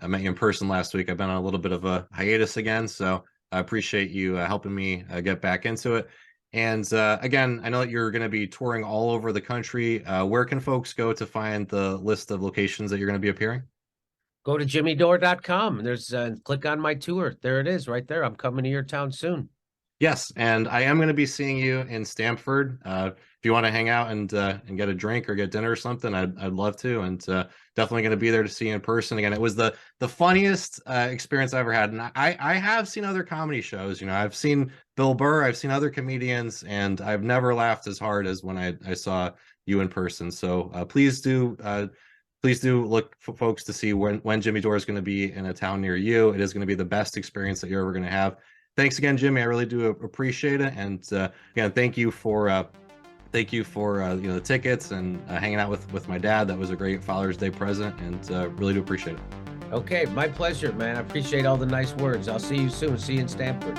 S1: met you in person last week, I've been on a little bit of a hiatus again. So I appreciate you helping me get back into it. And again, I know that you're going to be touring all over the country. Where can folks go to find the list of locations that you're going to be appearing?
S2: Go to jimmydore.com. There's click on my tour. There it is right there. I'm coming to your town soon.
S1: Yes, and I am going to be seeing you in Stamford. If you want to hang out and get a drink or get dinner or something, I'd love to. And definitely going to be there to see you in person again. It was the funniest experience I ever had. And I have seen other comedy shows. I've seen Bill Burr, I've seen other comedians, and I've never laughed as hard as when I saw you in person. So please do look for folks to see when Jimmy Dore is going to be in a town near you. It is going to be the best experience that you're ever going to have. Thanks again, Jimmy. I really do appreciate it. And again, thank you for the tickets and hanging out with my dad. That was a great Father's Day present, and really do appreciate it.
S2: Okay, my pleasure, man. I appreciate all the nice words. I'll see you soon. See you in Stamford.